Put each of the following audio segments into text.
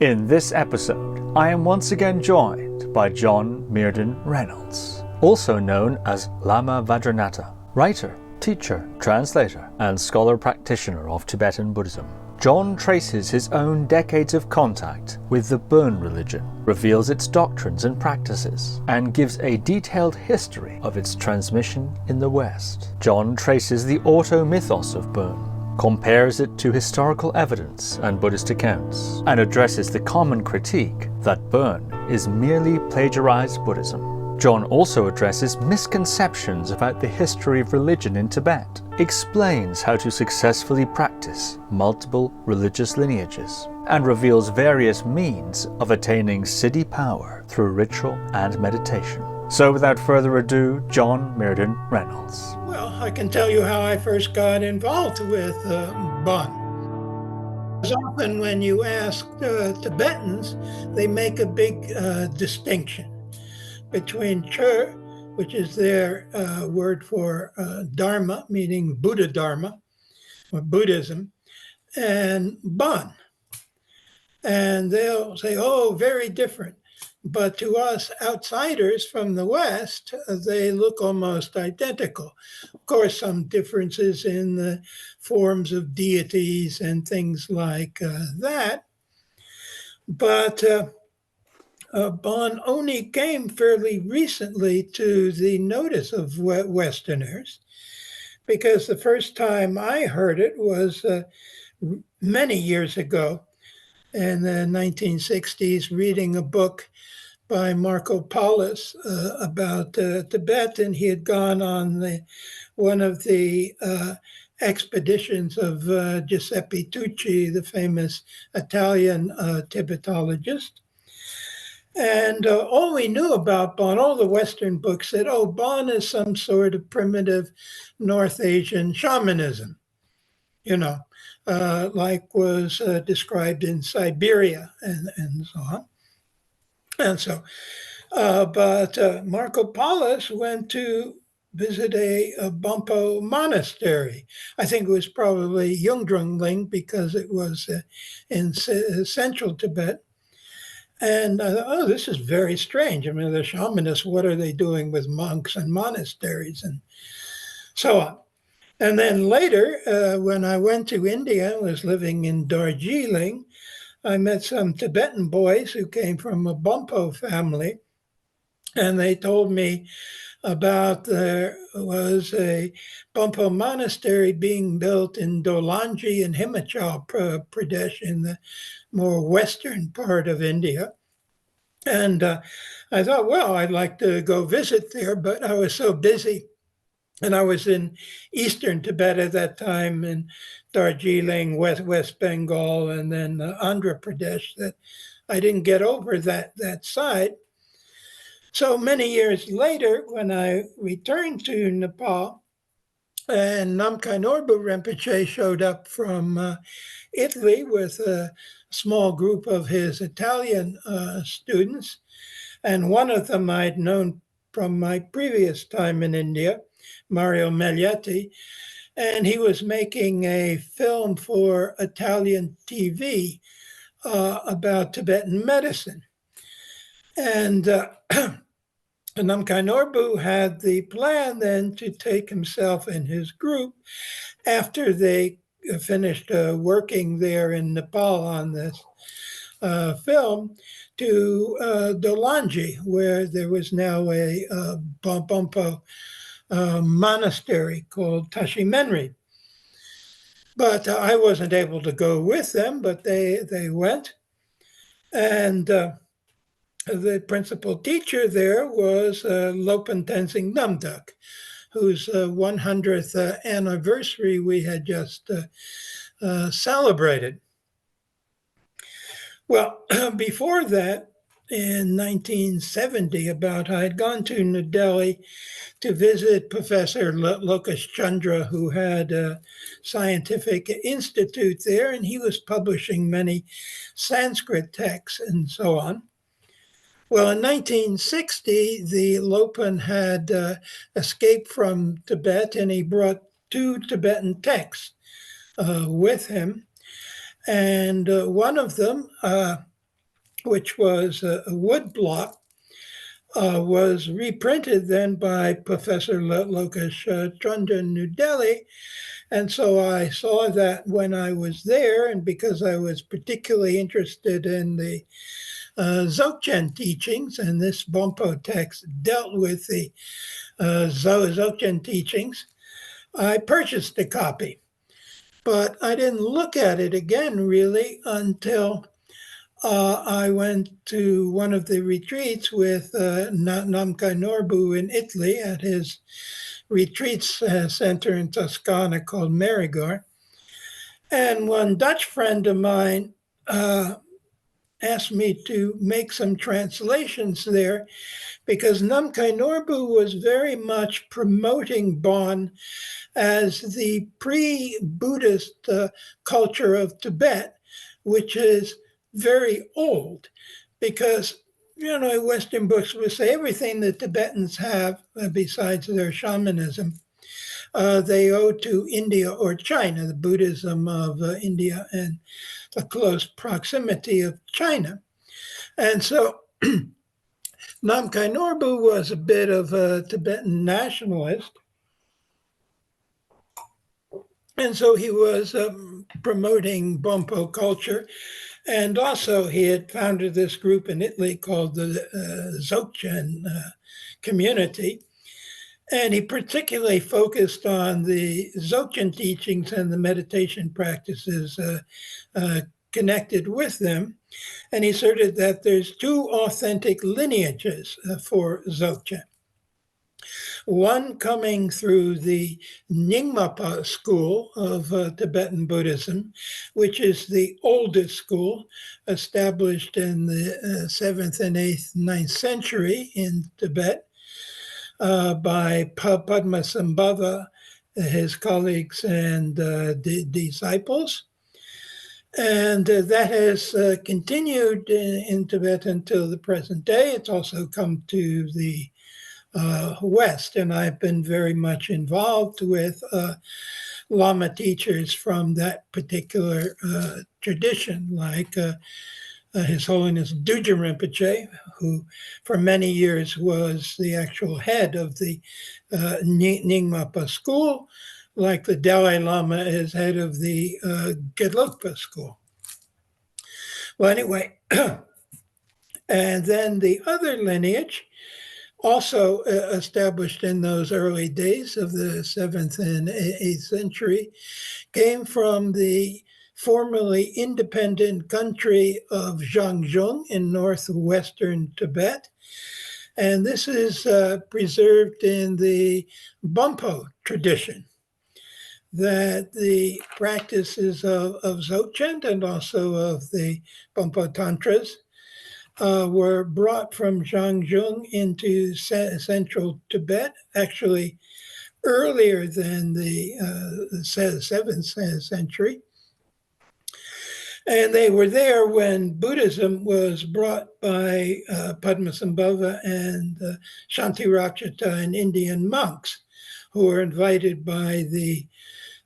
In this episode, I am once again joined by John Myrdhin Reynolds, also known as Lama Vajranatha, writer, teacher, translator, and scholar practitioner of Tibetan Buddhism. John traces his own decades of contact with the Bon religion, reveals its doctrines and practices, and gives a detailed history of its transmission in the West. John traces the automythos of Bon, compares it to historical evidence and Buddhist accounts, and addresses the common critique that Bon is merely plagiarised Buddhism. John also addresses misconceptions about the history of religion in Tibet, explains how to successfully practice multiple religious lineages, and reveals various means of attaining siddhi power through ritual and meditation. So without further ado, John Myrdhin Reynolds. Well, I can tell you how I first got involved with Bon. Often when you ask Tibetans, they make a big distinction between Chur, which is their word for Dharma, meaning Buddha Dharma, or Buddhism, and Bon. And they'll say, oh, very different. But to us outsiders from the West, they look almost identical. Of course, some differences in the forms of deities and things like that. But Bon only came fairly recently to the notice of Westerners, because the first time I heard it was many years ago in the 1960s, reading a book by Marco Paulus about Tibet, and he had gone on one of the expeditions of Giuseppe Tucci, the famous Italian Tibetologist. And all we knew about Bon, all the Western books said, oh, Bon is some sort of primitive North Asian shamanism, like was described in Siberia and so on. And so, but Marco Paulus went to visit a Bonpo monastery. I think it was probably Yungdrungling because it was in central Tibet. And I thought, oh, this is very strange. I mean, the shamanists, what are they doing with monks and monasteries and so on? And then later, when I went to India, I was living in Darjeeling, I met some Tibetan boys who came from a Bonpo family, and they told me about there was a Bonpo monastery being built in Dholangi in Himachal Pradesh in the more western part of India. And I thought, well, I'd like to go visit there, but I was so busy. And I was in eastern Tibet at that time, in Darjeeling, West Bengal, and then Andhra Pradesh, that I didn't get over that side. So many years later, when I returned to Nepal, and Namkhai Norbu Rinpoche showed up from Italy with a small group of his Italian students, and one of them I'd known from my previous time in India, Mario Maglietti, and he was making a film for Italian TV about Tibetan medicine. And Namkhai Norbu had the plan then to take himself and his group, after they finished working there in Nepal on this film, to Dholangi, where there was now a Bonpo monastery called Tashi Menri. But I wasn't able to go with them, but they went. And the principal teacher there was Lopon Tenzin Namduk, whose 100th anniversary we had just celebrated. Well, before that, in 1970, I had gone to New Delhi to visit Professor Lokesh Chandra, who had a scientific institute there, and he was publishing many Sanskrit texts and so on. Well, in 1960, the Lopon had escaped from Tibet, and he brought 2 Tibetan texts with him. And one of them which was a wood block, was reprinted then by Professor Lokesh Chandra in New Delhi. And so I saw that when I was there, and because I was particularly interested in the Dzogchen teachings, and this Bonpo text dealt with the Dzogchen teachings, I purchased a copy. But I didn't look at it again really until I went to one of the retreats with Namkhai Norbu in Italy at his retreats center in Toscana called Marigar. And one Dutch friend of mine asked me to make some translations there because Namkhai Norbu was very much promoting Bon as the pre-Buddhist culture of Tibet, which is very old, because Western books would say everything the Tibetans have, besides their shamanism, they owe to India or China, the Buddhism of India and the close proximity of China. And so Namkhai Norbu was a bit of a Tibetan nationalist. And so he was promoting Bonpo culture. And also he had founded this group in Italy called the Dzogchen community. And he particularly focused on the Dzogchen teachings and the meditation practices connected with them. And he asserted that there's two authentic lineages for Dzogchen. One coming through the Nyingmapa school of Tibetan Buddhism, which is the oldest school, established in the 7th and 8th, 9th century in Tibet by Padmasambhava, his colleagues and disciples. And that has continued in Tibet until the present day. It's also come to the West, and I've been very much involved with Lama teachers from that particular tradition, like His Holiness Dzogchen Rinpoche, who for many years was the actual head of the Nyingmapa school, like the Dalai Lama is head of the Gelugpa school. Well, anyway, and then the other lineage, also established in those early days of the 7th and 8th century, came from the formerly independent country of Zhangzhung in northwestern Tibet. And this is preserved in the Bonpo tradition, that the practices of Dzogchen and also of the Bonpo Tantras were brought from Zhangzhung into central Tibet, actually earlier than the 7th century. And they were there when Buddhism was brought by Padmasambhava and Shantirakshita and Indian monks, who were invited by the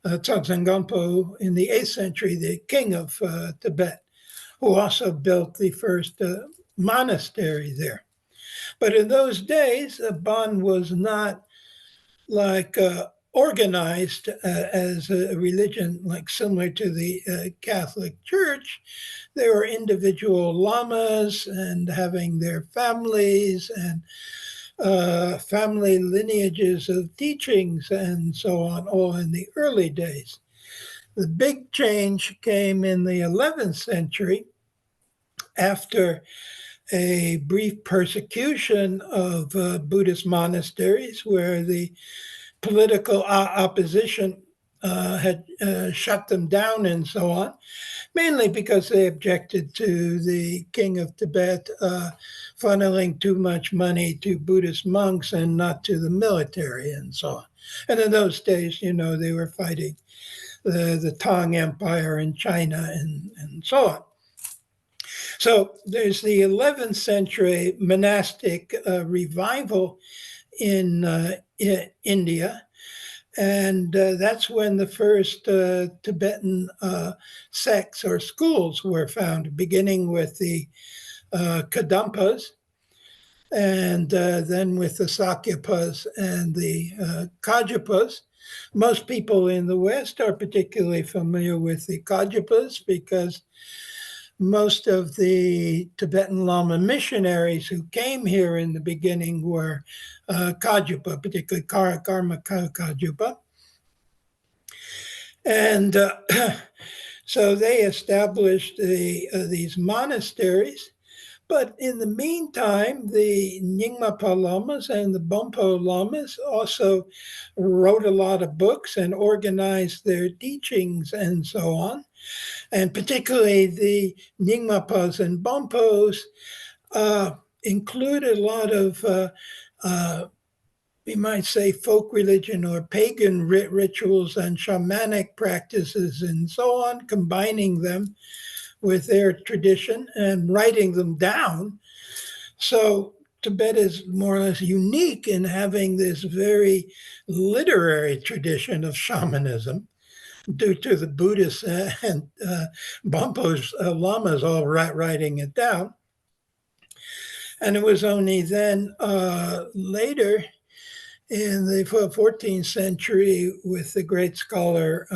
Tongsan Gampo in the 8th century, the king of Tibet, who also built the first monastery there. But in those days, Bon was not like organized as a religion like similar to the Catholic Church. There were individual lamas and having their families and family lineages of teachings and so on, all in the early days. The big change came in the 11th century after a brief persecution of Buddhist monasteries where the political opposition had shut them down and so on, mainly because they objected to the king of Tibet funneling too much money to Buddhist monks and not to the military and so on. And in those days, they were fighting the Tang Empire in China and so on. So there's the 11th century monastic revival in India. And that's when the first Tibetan sects or schools were founded, beginning with the Kadampas, and then with the Sakyapas and the Kajapas. Most people in the West are particularly familiar with the Kajapas because most of the Tibetan Lama missionaries who came here in the beginning were Kajupa, particularly Karma Kajupa. And so they established these monasteries. But in the meantime, the Nyingmapa Lamas and the Bonpo Lamas also wrote a lot of books and organized their teachings and so on. And particularly the Nyingmapas and Bonpos include a lot of we might say folk religion or pagan rituals and shamanic practices and so on, combining them with their tradition and writing them down. So Tibet is more or less unique in having this very literary tradition of shamanism due to the Buddhists and Bonpo's lamas all writing it down. And it was only then later in the 14th century with the great scholar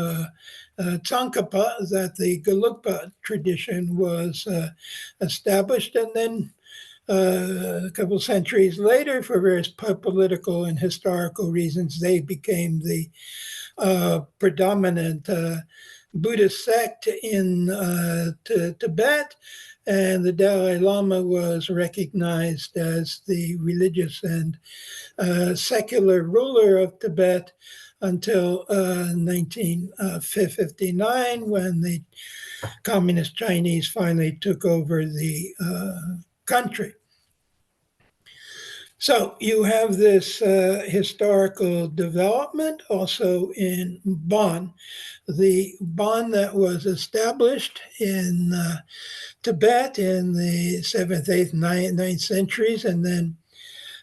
Tsongkhapa that the Gelugpa tradition was established. And then a couple centuries later, for various political and historical reasons, they became the predominant Buddhist sect in Tibet. And the Dalai Lama was recognized as the religious and secular ruler of Tibet until 1959, when the Communist Chinese finally took over the country. So you have this historical development also in Bon. The Bon that was established in Tibet in the 7th, 8th, 9th centuries, and then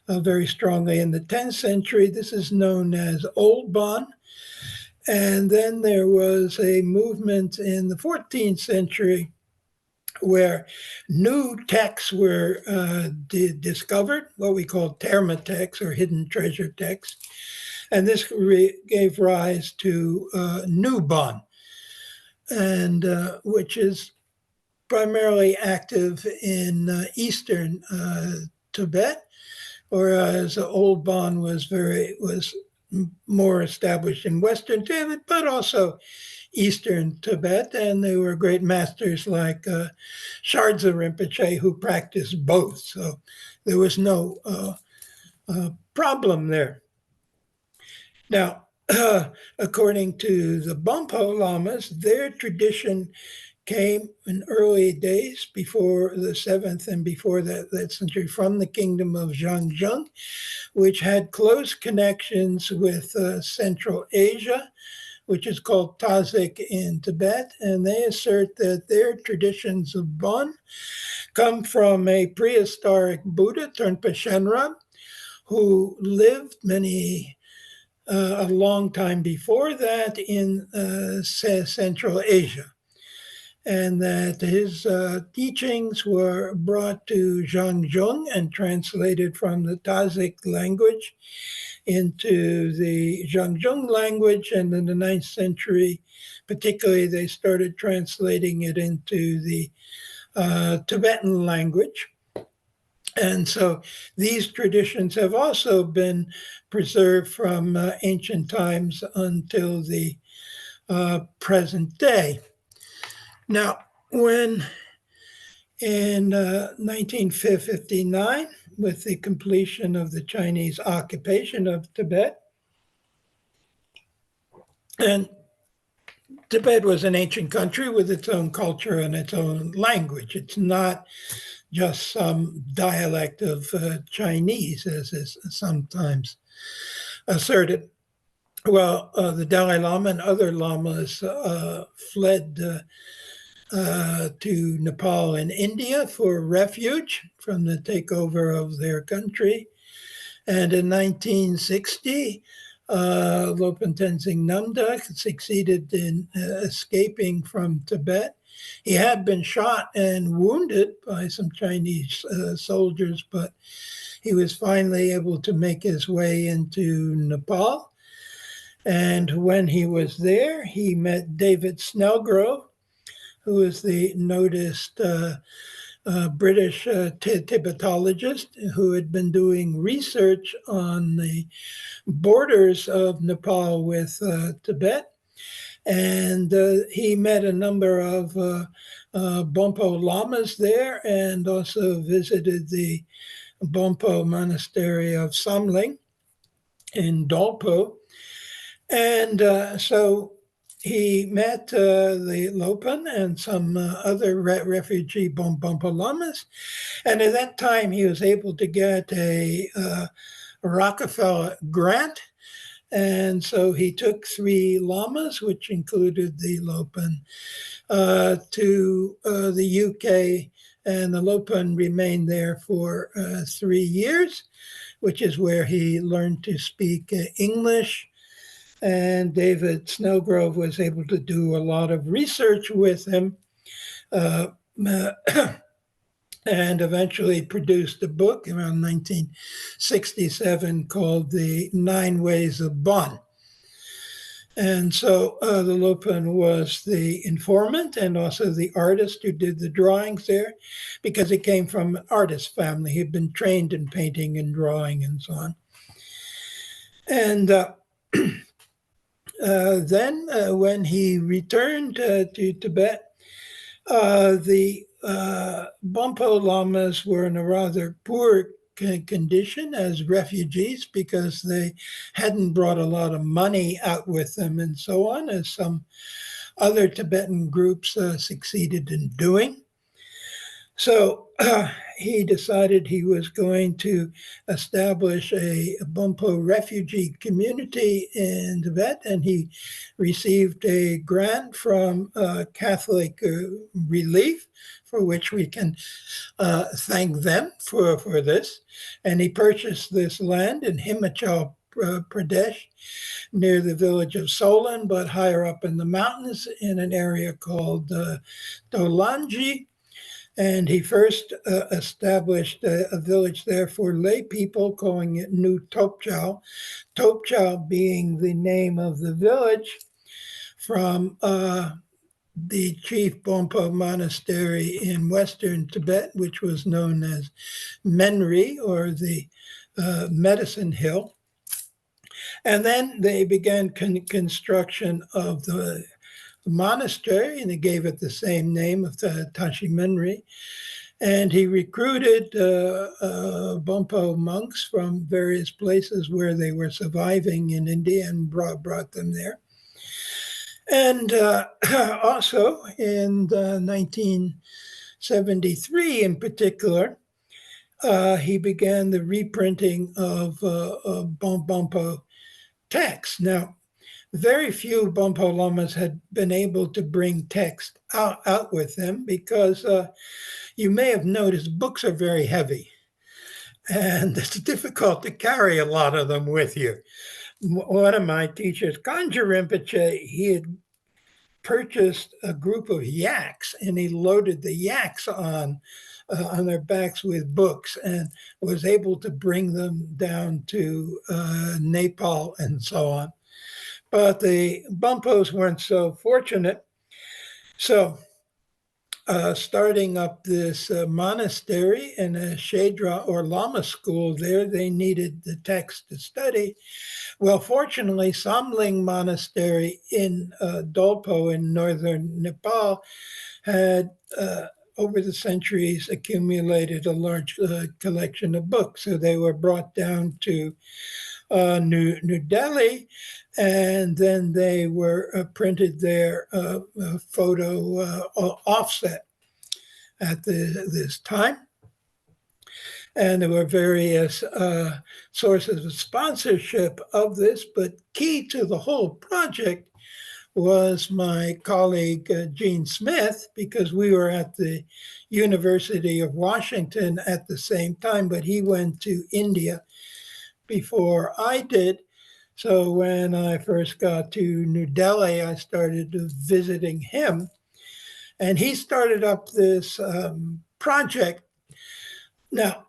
very strongly in the 10th century. This is known as Old Bon. And then there was a movement in the 14th century where new texts were discovered, what we call Terma texts or hidden treasure texts. And this gave rise to New Bon, and which is primarily active in eastern Tibet, whereas Old Bon was more established in western Tibet, but also eastern Tibet. And there were great masters like Shardza Rinpoche who practiced both. So there was no problem there. Now, according to the Bonpo Lamas, their tradition came in early days before the 7th and before that century from the kingdom of Zhangzhung, which had close connections with Central Asia, which is called Tazik in Tibet. And they assert that their traditions of Bon come from a prehistoric Buddha, Trungpa Shenrab, who lived a long time before that in Central Asia. And that his teachings were brought to Zhangzhung and translated from the Tazik language into the Zhangzhung language. And in the 9th century, particularly, they started translating it into the Tibetan language. And so these traditions have also been preserved from ancient times until the present day. Now, when in 1959, with the completion of the Chinese occupation of Tibet, and Tibet was an ancient country with its own culture and its own language. It's not just some dialect of Chinese, as is sometimes asserted. Well, the Dalai Lama and other lamas fled to Nepal and India for refuge from the takeover of their country. And in 1960, Lopon Tenzin Namdak succeeded in escaping from Tibet he had been shot and wounded by some Chinese soldiers, but he was finally able to make his way into Nepal. And when he was there, he met David Snellgrove, who is the noticed British Tibetologist who had been doing research on the borders of Nepal with Tibet. And he met a number of Bonpo Lamas there and also visited the Bonpo monastery of Samling in Dolpo. And so he met the Lopon and some other refugee Bonpo Lamas. And at that time, he was able to get a Rockefeller grant. And so he took 3 lamas, which included the Lopon, to the UK. And the Lopon remained there for 3 years, which is where he learned to speak English. And David Snellgrove was able to do a lot of research with him and eventually produced a book around 1967 called The 9 Ways of Bon. And so the Lopon was the informant and also the artist who did the drawings there, because he came from an artist family. He'd been trained in painting and drawing and so on. And then when he returned to Tibet, the Bonpo Lamas were in a rather poor condition as refugees because they hadn't brought a lot of money out with them and so on, as some other Tibetan groups succeeded in doing. So he decided he was going to establish a Bonpo refugee community in Tibet, and he received a grant from Catholic Relief, for which we can thank them for this. And he purchased this land in Himachal Pradesh, near the village of Solan, but higher up in the mountains in an area called Dolanji. And he first established a village there for lay people, calling it New Topchal. Topchal being the name of the village from the chief Bonpo monastery in western Tibet, which was known as Menri, or the Medicine Hill. And then they began construction of the monastery, and he gave it the same name of the Tashi Menri. And he recruited Bonpo monks from various places where they were surviving in India and brought them there. And also in 1973 in particular, he began the reprinting of Bonpo texts. Now, very few Bonpo Lamas had been able to bring text out with them because you may have noticed books are very heavy, and it's difficult to carry a lot of them with you. One of my teachers, Kanjar Rinpoche, he had purchased a group of yaks, and he loaded the yaks on their backs with books and was able to bring them down to Nepal and so on. But the Bonpos weren't so fortunate. So starting up this monastery and a Shedra or Lama school there, they needed the text to study. Well, fortunately, Samling Monastery in Dolpo in northern Nepal had, over the centuries, accumulated a large collection of books. So they were brought down to New Delhi, and then they were printed there, photo offset at this time. And there were various sources of sponsorship of this, but key to the whole project was my colleague, Gene Smith, because we were at the University of Washington at the same time, but he went to India before I did. So when I first got to New Delhi, I started visiting him. And he started up this project. Now,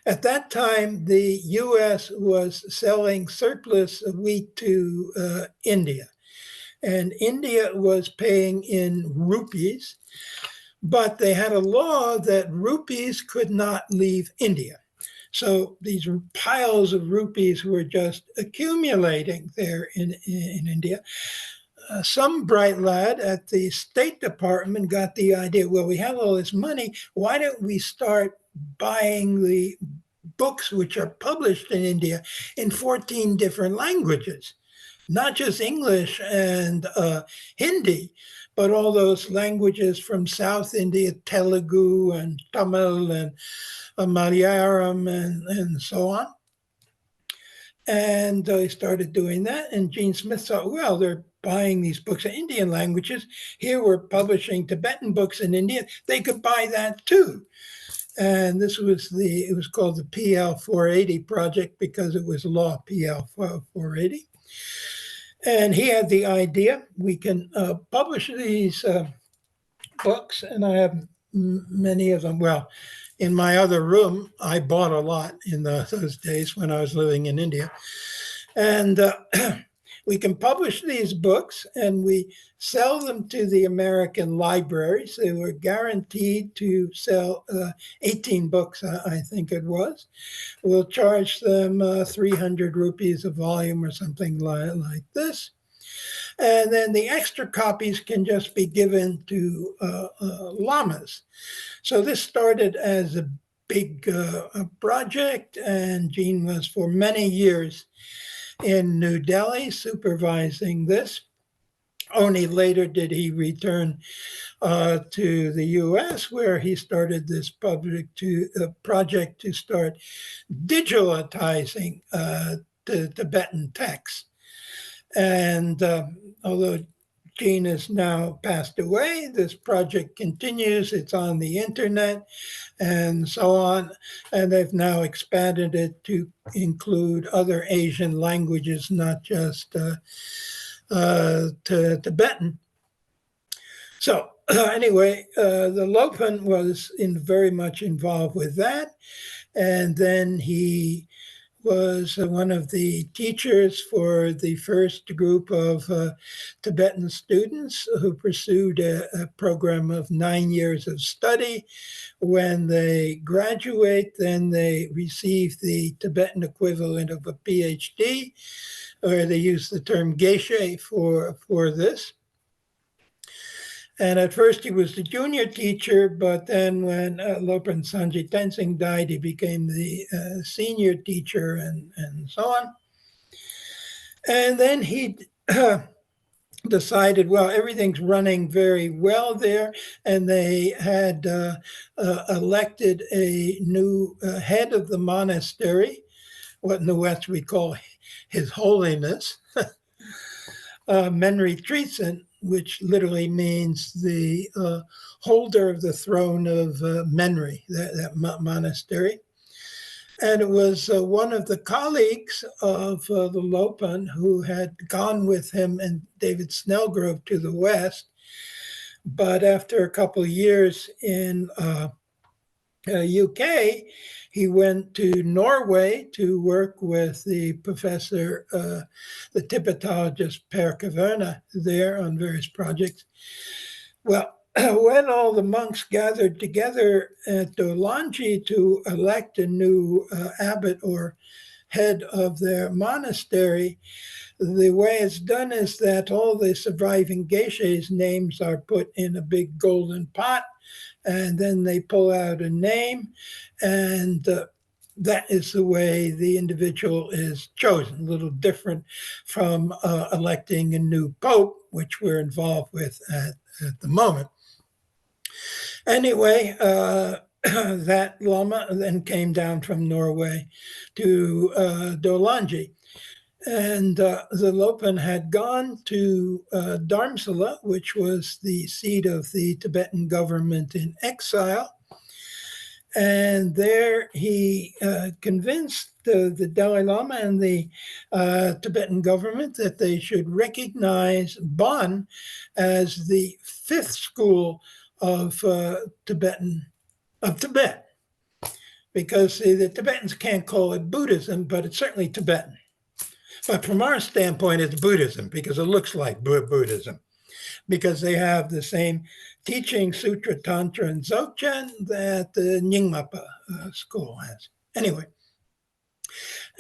at that time, the U.S. was selling surplus wheat to India. And India was paying in rupees, but they had a law that rupees could not leave India. So these piles of rupees were just accumulating there in India. Some bright lad at the State Department got the idea, well, we have all this money. Why don't we start buying the books which are published in India in 14 different languages? Not just English and Hindi, but all those languages from South India, Telugu and Tamil and Malayalam and so on. And they started doing that. And Gene Smith thought, well, they're buying these books in Indian languages. Here we're publishing Tibetan books in India. They could buy that too. And this was it was called the PL 480 project because it was law PL 480. And he had the idea, we can publish these books, and I have many of them. Well, in my other room, I bought a lot in those days when I was living in India. And we can publish these books and we sell them to the American libraries. They were guaranteed to sell 18 books, I think it was. We'll charge them 300 rupees a volume or something like this. And then the extra copies can just be given to lamas. So this started as a big project, and Gene was for many years in New Delhi supervising this. Only later did he return to the US, where he started this project to start digitalizing the Tibetan texts. And although Gene has now passed away, this project continues. It's on the internet and so on. And they've now expanded it to include other Asian languages, not just Tibetan. So anyway, the Lopon was very much involved with that. And then he was one of the teachers for the first group of Tibetan students who pursued a program of 9 years of study. When they graduate, then they receive the Tibetan equivalent of a PhD, or they use the term geshe for this. And at first he was the junior teacher, but then when Lopon Sanji Tenzin died, he became the senior teacher and so on. And then he decided, well, everything's running very well there. And they had elected a new head of the monastery, what in the West we call His Holiness, Menri Trizin, which literally means the holder of the throne of Menri, that monastery. And it was one of the colleagues of the Lopon who had gone with him and David Snellgrove to the West. But after a couple of years in UK, he went to Norway to work with the professor, the Tibetologist Per Kaverna there on various projects. Well, when all the monks gathered together at Dolanji to elect a new abbot or head of their monastery, the way it's done is that all the surviving geshes' names are put in a big golden pot, and then they pull out a name, and that is the way the individual is chosen, a little different from electing a new pope, which we're involved with at the moment. Anyway, that Lama then came down from Norway to Dolanji. And the Lopon had gone to Dharamsala, which was the seat of the Tibetan government in exile. And there he convinced the Dalai Lama and the Tibetan government that they should recognize Bon as the fifth school of Tibet, because the Tibetans can't call it Buddhism, but it's certainly Tibetan. But from our standpoint, it's Buddhism because it looks like Buddhism, because they have the same teaching, Sutra, Tantra, and Dzogchen that the Nyingmapa school has. Anyway,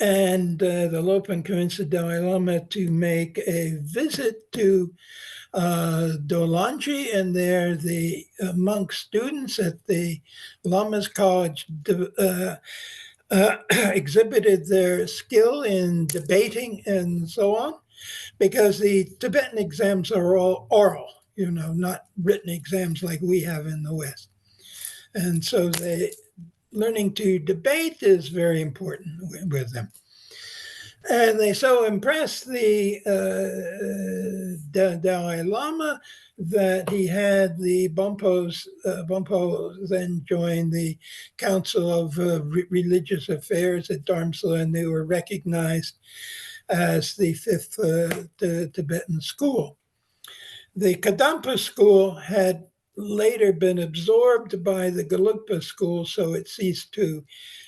and the Lopon convinced the Dalai Lama to make a visit to Dolanji, and there the monk students at the Lama's College exhibited their skill in debating and so on, because the Tibetan exams are all oral, not written exams like we have in the West. And so learning to debate is very important with them. And they so impressed the Dalai Lama that he had the Bonpo then joined the Council of Religious Affairs at Dharamsala, and they were recognized as the fifth Tibetan school. The Kadampa school had later been absorbed by the Gelugpa school, so it ceased to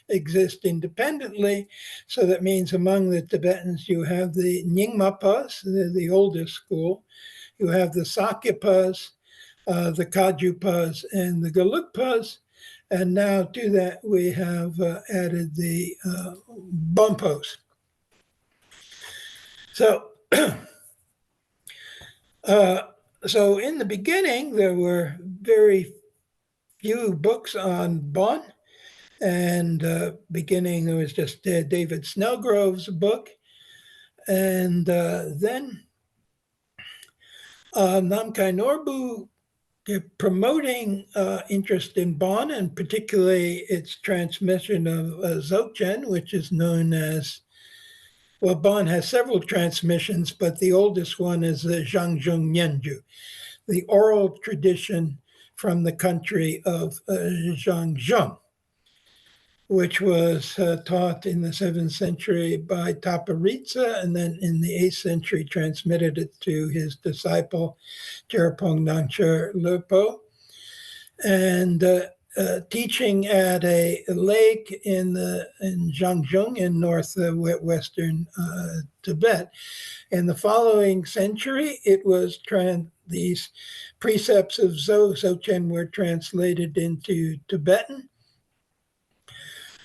exist independently. So that means among the Tibetans, you have the Nyingmapas, the oldest school, you have the Sakyapas, the Kajupas, and the Gelugpas. And now to that, we have added the Bonpos. So, so in the beginning, there were very few books on Bon. And beginning, there was just David Snellgrove's book. And then Namkhai Norbu, promoting interest in Bon, and particularly its transmission of Dzogchen, which is known as, well, Bon has several transmissions, but the oldest one is the Zhangjung Nyenju, the oral tradition from the country of Zhangjung, which was taught in the 7th century by Taparitsa, and then in the 8th century transmitted it to his disciple, Jerapong Nangche Lepo. And teaching at a lake in Zhangjung in northwestern Tibet. In the following century, it was these precepts of Dzogchen were translated into Tibetan.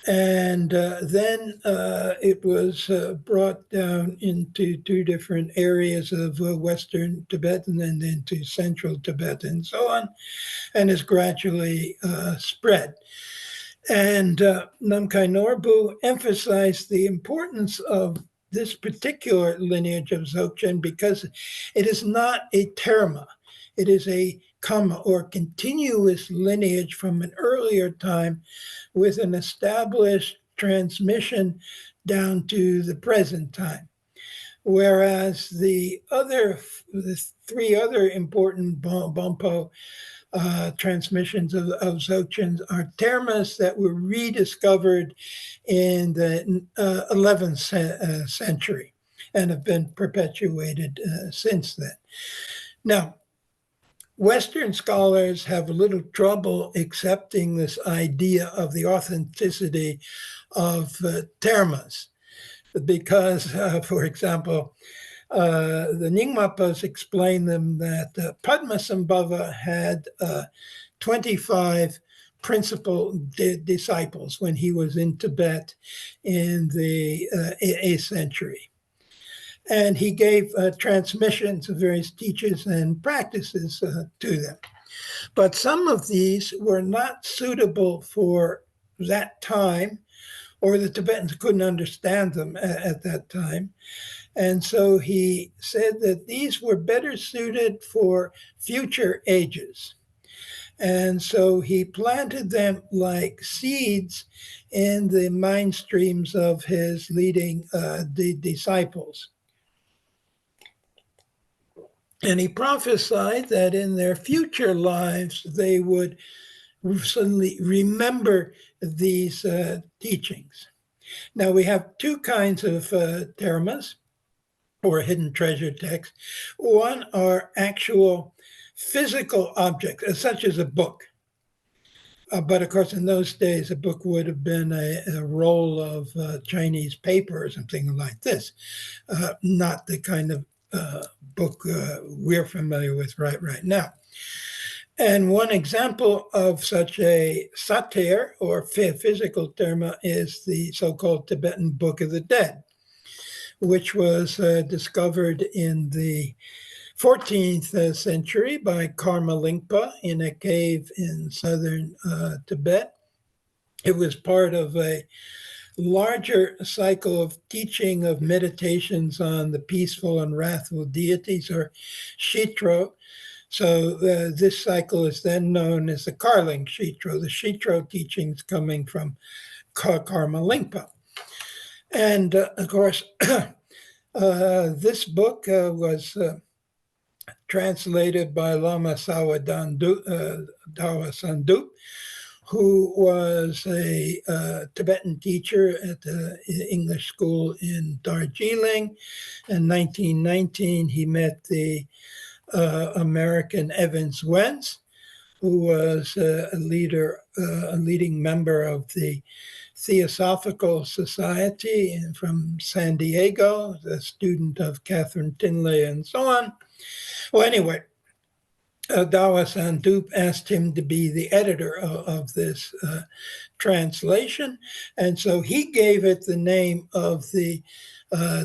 And then it was brought down into two different areas of Western Tibet and then into Central Tibet and so on, and is gradually spread. And Namkhai Norbu emphasized the importance of this particular lineage of Dzogchen because it is not a terma. It is a kamma, or continuous lineage from an earlier time with an established transmission down to the present time. Whereas the three other important Bonpo transmissions of Dzogchen are termas that were rediscovered in the 11th century and have been perpetuated since then. Now, Western scholars have a little trouble accepting this idea of the authenticity of termas because, for example, the Nyingmapas explain them that Padmasambhava had 25 principal disciples when he was in Tibet in the 8th century. And he gave transmissions of various teachings and practices to them. But some of these were not suitable for that time, or the Tibetans couldn't understand them at that time. And so he said that these were better suited for future ages. And so he planted them like seeds in the mind streams of his leading disciples. And he prophesied that in their future lives, they would suddenly remember these teachings. Now, we have two kinds of dharmas, or hidden treasure texts. One are actual physical objects, such as a book. But of course, in those days, a book would have been a roll of Chinese paper or something like this, not the kind of book we're familiar with right now. And one example of such a satir, or physical dharma, is the so-called Tibetan Book of the Dead, which was discovered in the 14th century by Karma Lingpa in a cave in southern Tibet. It was part of a larger cycle of teaching of meditations on the peaceful and wrathful deities, or Shitro. So this cycle is then known as the Karling Shitro, the Shitro teachings coming from Karma Lingpa. And of course, this book was translated by Lama Dawa Sandup, who was a Tibetan teacher at the English school in Darjeeling. In 1919, he met the American Evans Wentz, who was a leading member of the Theosophical Society from San Diego, a student of Catherine Tinley and so on. Well, anyway, Dawa Sandup asked him to be the editor of this translation, and so he gave it the name of the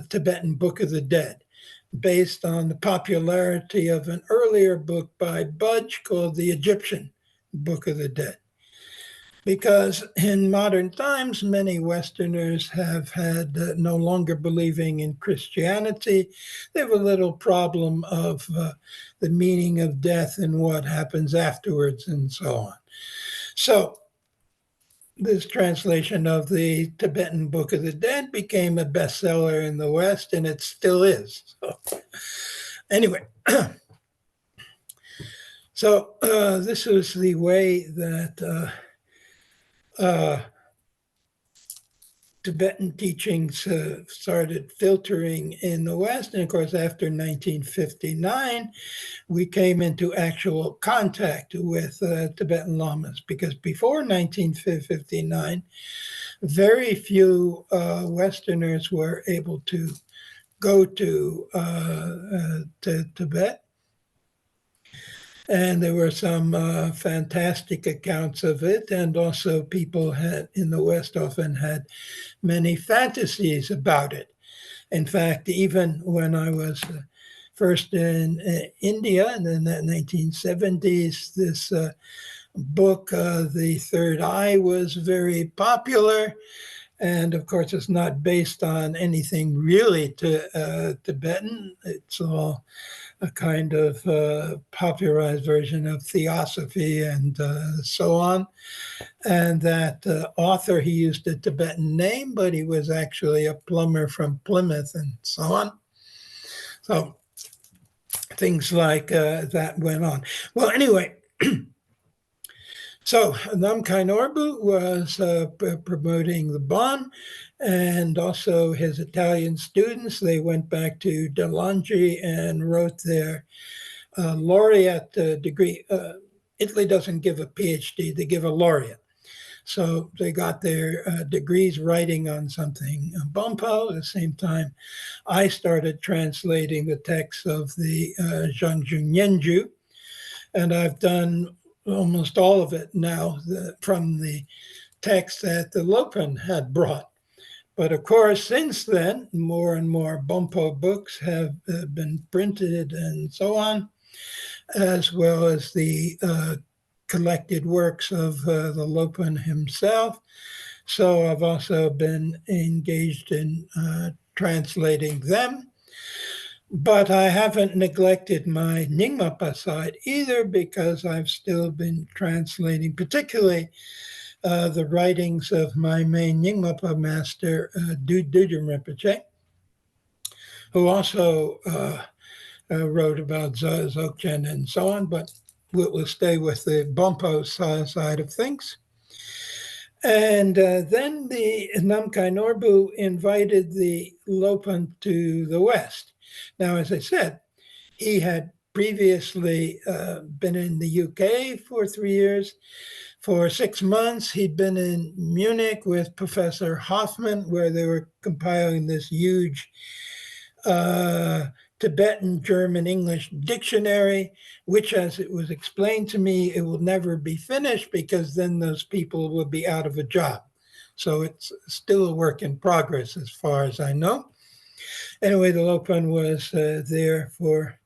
Tibetan Book of the Dead, based on the popularity of an earlier book by Budge called the Egyptian Book of the Dead. Because in modern times, many Westerners have had no longer believing in Christianity. They have a little problem of the meaning of death and what happens afterwards and so on. So this translation of the Tibetan Book of the Dead became a bestseller in the West, and it still is. So, anyway, so this was the way that Tibetan teachings started filtering in the West. And of course, after 1959, we came into actual contact with Tibetan lamas, because before 1959, very few Westerners were able to go to Tibet. And there were some fantastic accounts of it. And also people in the West often had many fantasies about it. In fact, even when I was first in India in the 1970s, this book, The Third Eye, was very popular. And of course, it's not based on anything really Tibetan. It's all a kind of popularized version of theosophy and so on. And that author, he used a Tibetan name, but he was actually a plumber from Plymouth and so on. So things like that went on. Well, anyway, so Namkhai Norbu was promoting the Bon, and also his Italian students. They went back to Dalangi and wrote their laureate degree. Italy doesn't give a PhD, they give a laureate. So they got their degrees writing on something Bonpo. At the same time, I started translating the texts of the Zhangzhu Nyenju, and I've done almost all of it now from the text that the Lopon had brought. But of course, since then, more and more Bonpo books have been printed and so on, as well as the collected works of the Lopon himself. So I've also been engaged in translating them. But I haven't neglected my Nyingmapa side either, because I've still been translating, particularly the writings of my main Nyingmapa master, Dzogchen Rinpoche, who also wrote about Dzogchen and so on, but we'll stay with the Bonpo side of things. And then the Namkhai Norbu invited the Lopon to the West. Now, as I said, he had previously been in the UK for 3 years. For 6 months, he'd been in Munich with Professor Hoffman, where they were compiling this huge Tibetan, German, English dictionary, which, as it was explained to me, it will never be finished because then those people will be out of a job. So it's still a work in progress as far as I know. Anyway, the Lopon was there for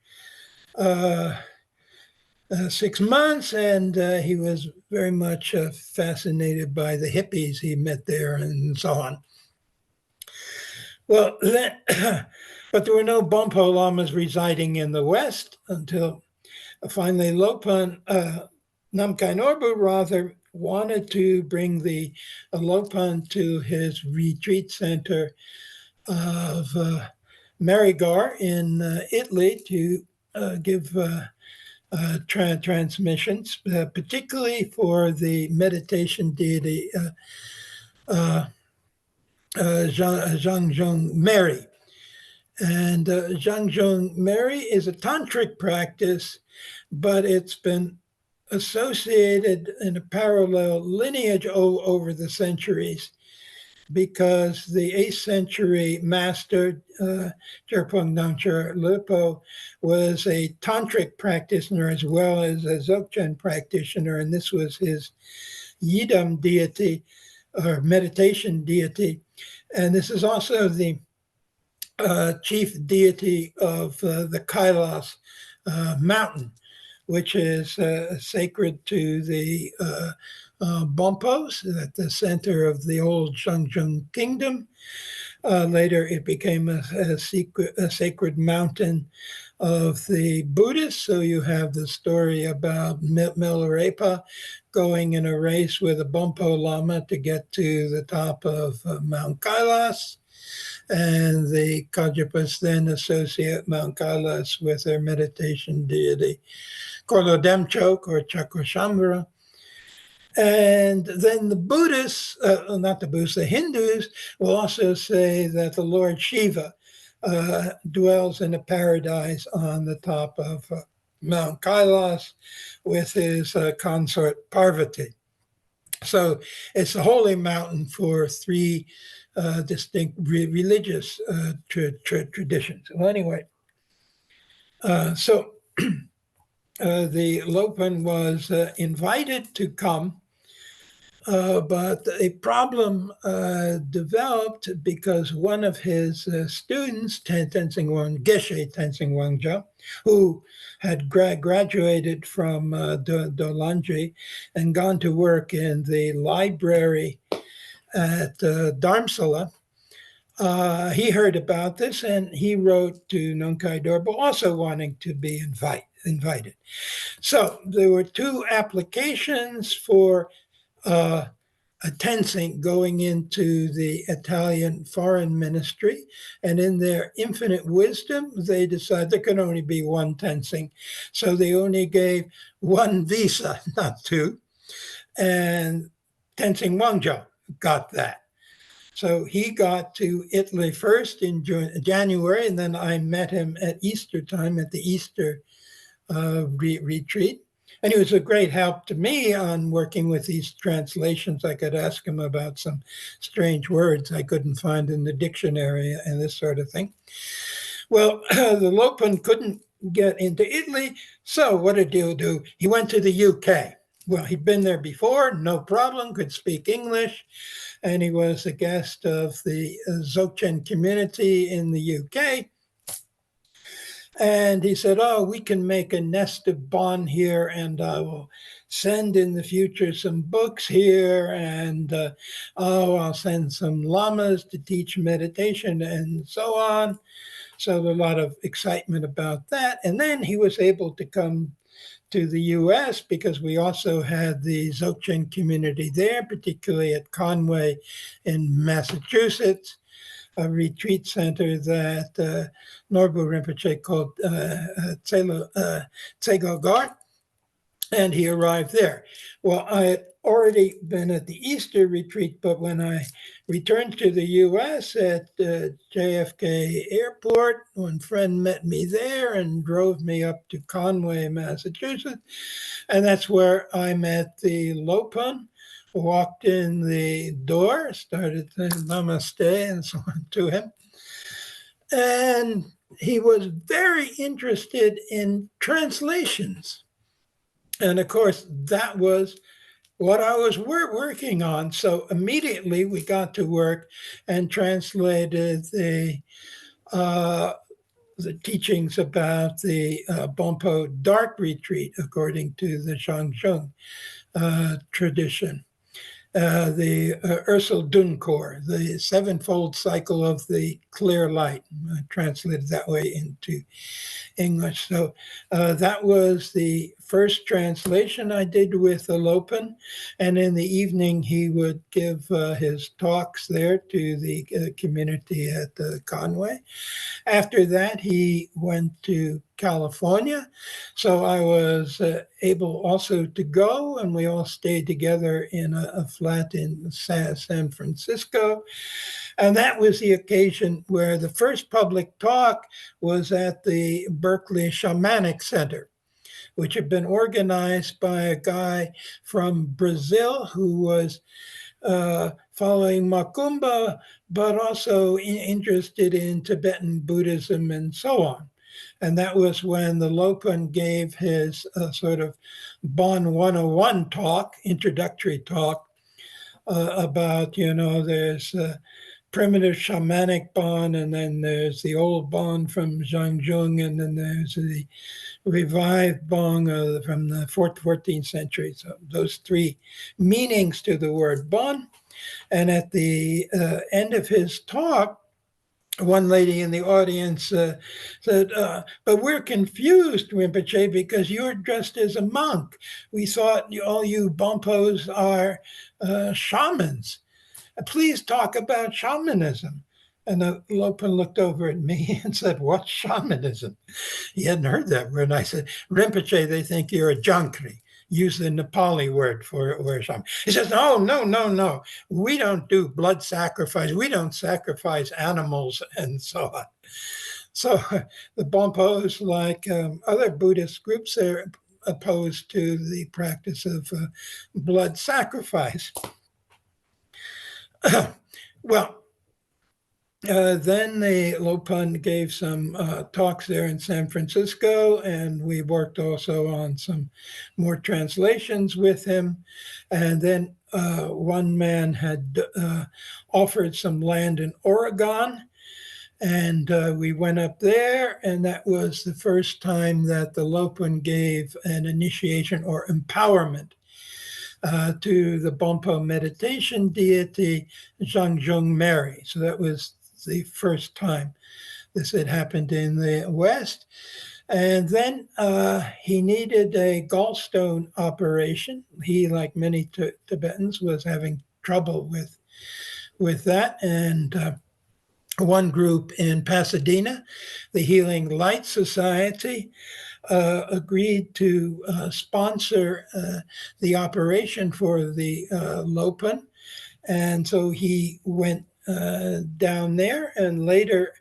6 months, and he was very much fascinated by the hippies he met there and so on. Well, then, but there were no Bonpo Lamas residing in the West until finally Lopon, Namkhai Norbu rather, wanted to bring the Lopon to his retreat center of Marigar in Italy to give transmissions, particularly for the meditation deity Zhang Menri. And Zhang Menri is a tantric practice, but it's been associated in a parallel lineage over the centuries, because the 8th century master, Jerpong Dangchar Lupo, was a tantric practitioner as well as a Dzogchen practitioner, and this was his Yidam deity, or meditation deity. And this is also the chief deity of the Kailas mountain, which is sacred to the Bonpos at the center of the old Zhangzhung kingdom. Later, it became a sacred mountain of the Buddhists. So you have the story about Milarepa going in a race with a Bonpo Lama to get to the top of Mount Kailas. And the Kajapas then associate Mount Kailas with their meditation deity, Korlodemchok or Chakrashambhara. And then the Buddhists, not the Buddhists, the Hindus will also say that the Lord Shiva dwells in a paradise on the top of Mount Kailas with his consort Parvati. So it's a holy mountain for 3 distinct religious traditions. Well, anyway, so the Lopon was invited to come, but a problem developed because one of his students, Tenzin Geshe Tenzin Wangja, who had graduated from Dolanji and gone to work in the library at Dharamsala, he heard about this and he wrote to Namkhai Norbu also wanting to be invited. So there were 2 applications for a Tenzin going into the Italian foreign ministry, and in their infinite wisdom, they decided there could only be 1 Tenzin. So they only gave 1 visa, not 2. And Tenzin Wangja got that. So he got to Italy first in January, and then I met him at Easter time at the Easter retreat. And he was a great help to me on working with these translations. I could ask him about some strange words I couldn't find in the dictionary and this sort of thing. Well, the Lopon couldn't get into Italy, so what did he do? He went to the UK. Well, he'd been there before, no problem, could speak English, and he was a guest of the Dzogchen community in the UK. And he said, oh, we can make a nest of Bon here, and I will send in the future some books here, and I'll send some lamas to teach meditation and so on. So a lot of excitement about that. And then he was able to come to the US because we also had the Dzogchen community there, particularly at Conway in Massachusetts, a retreat center that Norbu Rinpoche called Tsegogar, and he arrived there. Well, I had already been at the Easter retreat, but when I returned to the U.S. at JFK Airport, one friend met me there and drove me up to Conway, Massachusetts. And that's where I met the Lopon, walked in the door, started saying namaste and so on to him. And he was very interested in translations. And of course, that was what I was working on. So immediately we got to work and translated the teachings about the Bonpo dark retreat, according to the Zhangzhung tradition. The Ursel Dunkor, the sevenfold cycle of the clear light, translated that way into English. So that was the first translation I did with Lopon. And in the evening, he would give his talks there to the community at Conway. After that, he went to California. So I was able also to go, and we all stayed together in a flat in San Francisco. And that was the occasion where the first public talk was at the Berkeley Shamanic Center, which had been organized by a guy from Brazil who was following Macumba, but also interested in Tibetan Buddhism and so on. And that was when the Lopon gave his sort of Bon 101 talk, introductory talk, about, there's primitive shamanic Bon, and then there's the old Bon from Zhangzhung, and then there's the revived Bon from the 14th century. So those three meanings to the word Bon. And at the end of his talk, one lady in the audience said, but we're confused, Rinpoche, because you're dressed as a monk. We thought all you Bonpos are shamans. Please talk about shamanism. And the Lopon looked over at me and said, what's shamanism? He hadn't heard that word. And I said, Rinpoche, they think you're a jankri. Use the Nepali word for shaman. He says, no. We don't do blood sacrifice. We don't sacrifice animals and so on. So the Bonpos, like other Buddhist groups, they're opposed to the practice of blood sacrifice. Well, then the Lopon gave some talks there in San Francisco, and we worked also on some more translations with him. And then one man had offered some land in Oregon, and we went up there, and that was the first time that the Lopon gave an initiation or empowerment to the Bonpo meditation deity Zhangzhung Menri. So that was the first time this had happened in the West. And then he needed a gallstone operation. He, like many Tibetans, was having trouble with that. And one group in Pasadena, the Healing Light Society, agreed to sponsor the operation for the Lopon. And so he went down there, and later,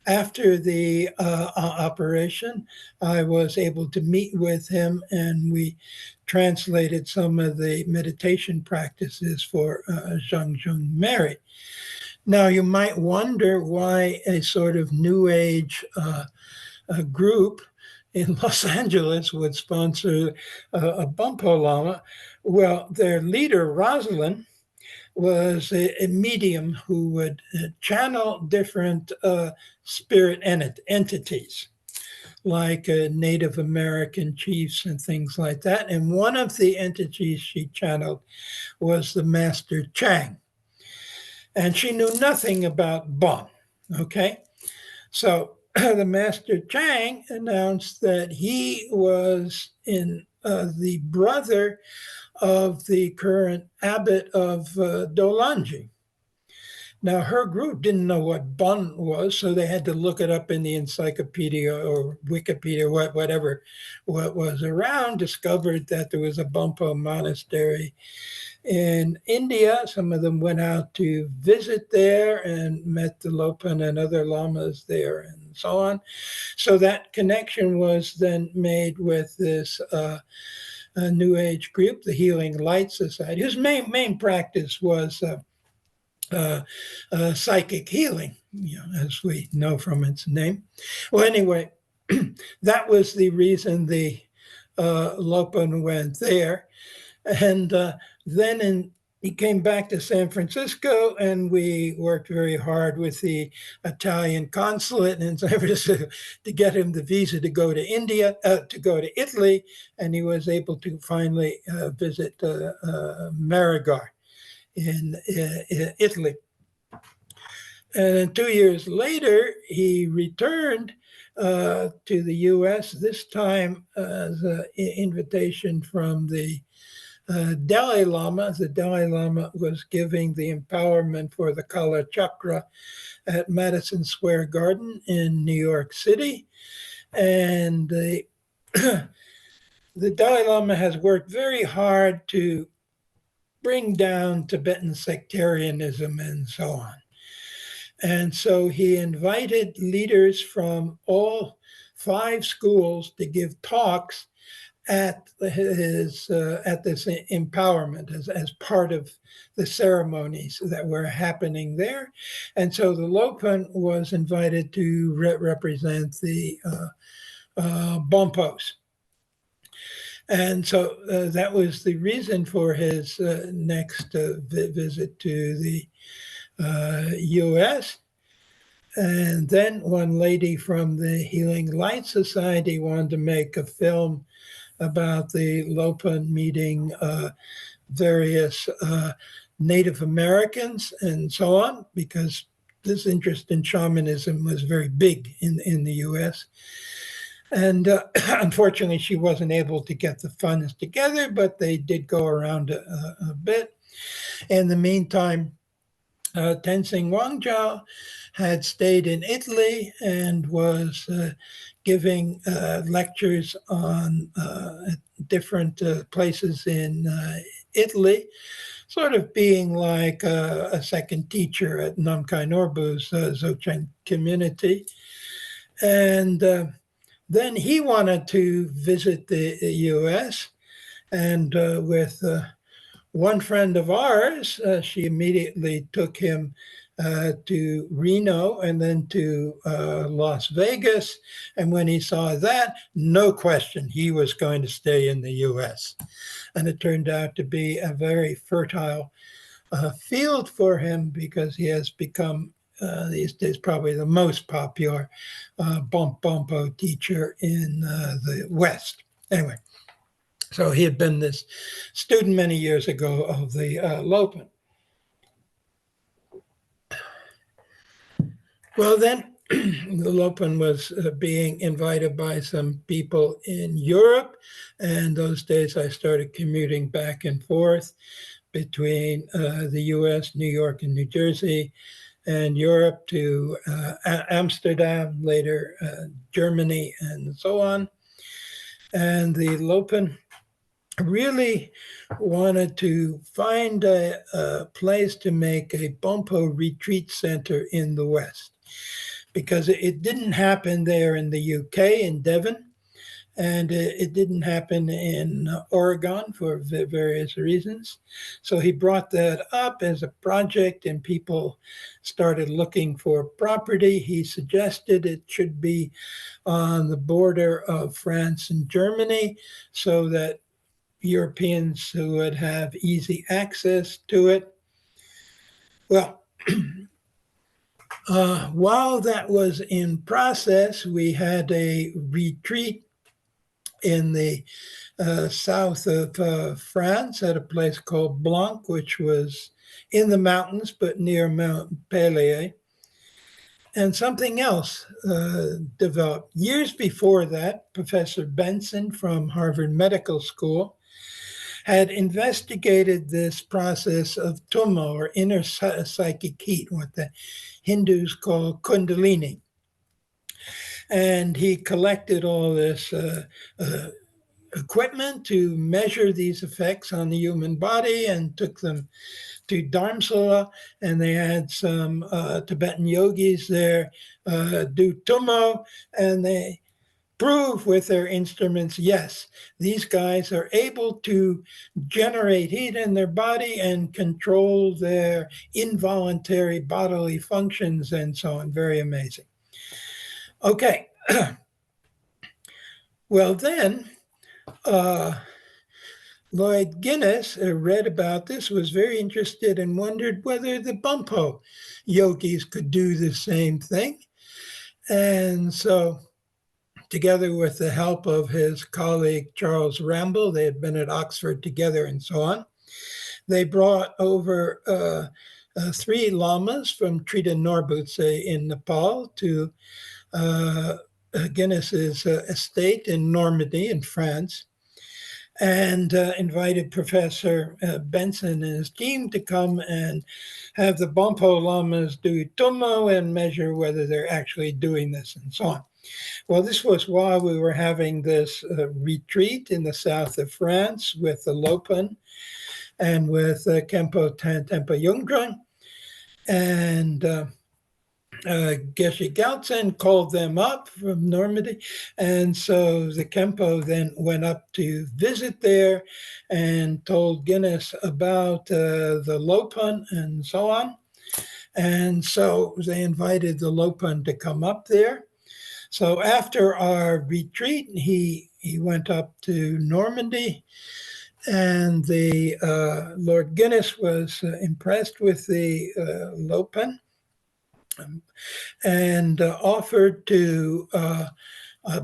after the operation, I was able to meet with him, and we translated some of the meditation practices for Zhangzhung Menri. Now, you might wonder why a sort of New Age group in Los Angeles would sponsor a Bonpo Lama. Well, their leader, Rosalind, was a medium who would channel different spirit entities, like Native American chiefs and things like that. And one of the entities she channeled was the Master Chang. And she knew nothing about Bon, okay? So the Master Chang announced that he was the brother of the current abbot of Dolanji. Now, her group didn't know what Bon was, so they had to look it up in the encyclopedia or Wikipedia, whatever what was around, discovered that there was a Bonpo monastery in India. Some of them went out to visit there and met the Lopon and other lamas there and so on. So that connection was then made with this New Age group, the Healing Light Society, whose main practice was psychic healing, as we know from its name. Well, anyway, that was the reason the Lopon went there. And then he came back to San Francisco, and we worked very hard with the Italian consulate in San Francisco to get him the visa to go to India, to go to Italy, and he was able to finally visit Marigar in Italy. And then 2 years later, he returned to the U.S., this time as an invitation from the Dalai Lama. The Dalai Lama was giving the empowerment for the Kala Chakra at Madison Square Garden in New York City. And the Dalai Lama has worked very hard to bring down Tibetan sectarianism and so on. And so he invited leaders from all 5 schools to give talks at this empowerment as part of the ceremonies that were happening there. And so the Lopon was invited to represent the Bonpos. And so that was the reason for his next visit to the U.S. And then one lady from the Healing Light Society wanted to make a film about the Lopon meeting various Native Americans and so on, because this interest in shamanism was very big in the U.S. And unfortunately, she wasn't able to get the funds together, but they did go around a bit. In the meantime, Tenzin Wangyal had stayed in Italy and was giving lectures on different places in Italy, sort of being like a second teacher at Namkhai Norbu's Dzogchen community. And then he wanted to visit the US, and with one friend of ours, she immediately took him to Reno and then to Las Vegas. And when he saw that, no question, he was going to stay in the US. And it turned out to be a very fertile field for him, because he has become these days probably the most popular Bonpo teacher in the West. Anyway, so he had been this student many years ago of the Lopon. Well, then the Lopon was being invited by some people in Europe. And those days I started commuting back and forth between the US, New York, and New Jersey, and Europe to Amsterdam, later Germany, and so on. And the Lopon really wanted to find a place to make a Bonpo retreat center in the West, because it didn't happen there in the UK, in Devon, and it didn't happen in Oregon for various reasons. So he brought that up as a project, and people started looking for property. He suggested it should be on the border of France and Germany, so that Europeans would have easy access to it. Well, while that was in process, we had a retreat in the south of France at a place called Blanc, which was in the mountains, but near Mount Pellier. And something else developed. Years before that, Professor Benson from Harvard Medical School had investigated this process of tummo, or inner psychic heat, what the Hindus call kundalini. And he collected all this equipment to measure these effects on the human body and took them to Dharamsala, and they had some Tibetan yogis there do tummo, and they prove with their instruments, yes, these guys are able to generate heat in their body and control their involuntary bodily functions and so on. Very amazing. Okay. Well, then, Lloyd Guinness read about this, was very interested, and wondered whether the Bonpo yogis could do the same thing. And so, together with the help of his colleague Charles Ramble, they had been at Oxford together and so on, they brought over 3 lamas from Trizin Norbu in Nepal to Guinness's estate in Normandy in France, and invited Professor Benson and his team to come and have the Bonpo lamas do tummo and measure whether they're actually doing this and so on. Well, this was while we were having this retreat in the south of France with the Lopon and with Khenpo Tempa Yungdrung. And Geshe Gyaltsen called them up from Normandy. And so the Khenpo then went up to visit there and told Guinness about the Lopon and so on. And so they invited the Lopon to come up there. So after our retreat, he went up to Normandy, and the Lord Guinness was impressed with the Lopon and offered to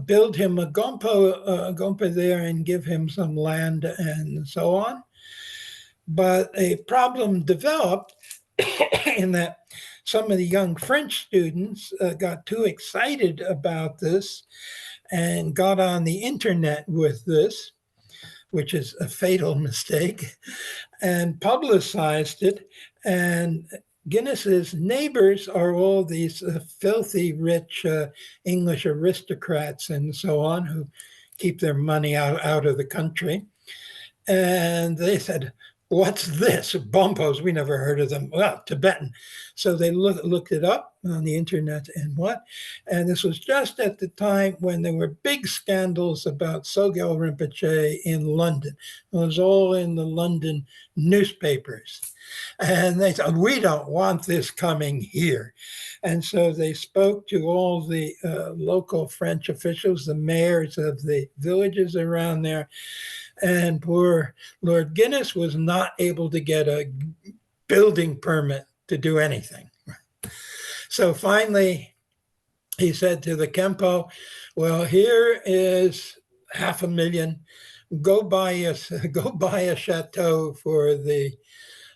build him a gompa there and give him some land and so on. But a problem developed in that some of the young French students got too excited about this and got on the internet with this, which is a fatal mistake, and publicized it. And Guinness's neighbors are all these filthy rich English aristocrats and so on who keep their money out of the country. And they said, "What's this? Bonpos, we never heard of them." Well, Tibetan. So they looked it up on the internet and this was just at the time when there were big scandals about Sogyal Rinpoche in London. It was all in the London newspapers. And they said, "We don't want this coming here." And so they spoke to all the local French officials, the mayors of the villages around there. And poor Lord Guinness was not able to get a building permit to do anything. So finally, he said to the Khenpo, "Well, here is $500,000. Go buy a chateau for the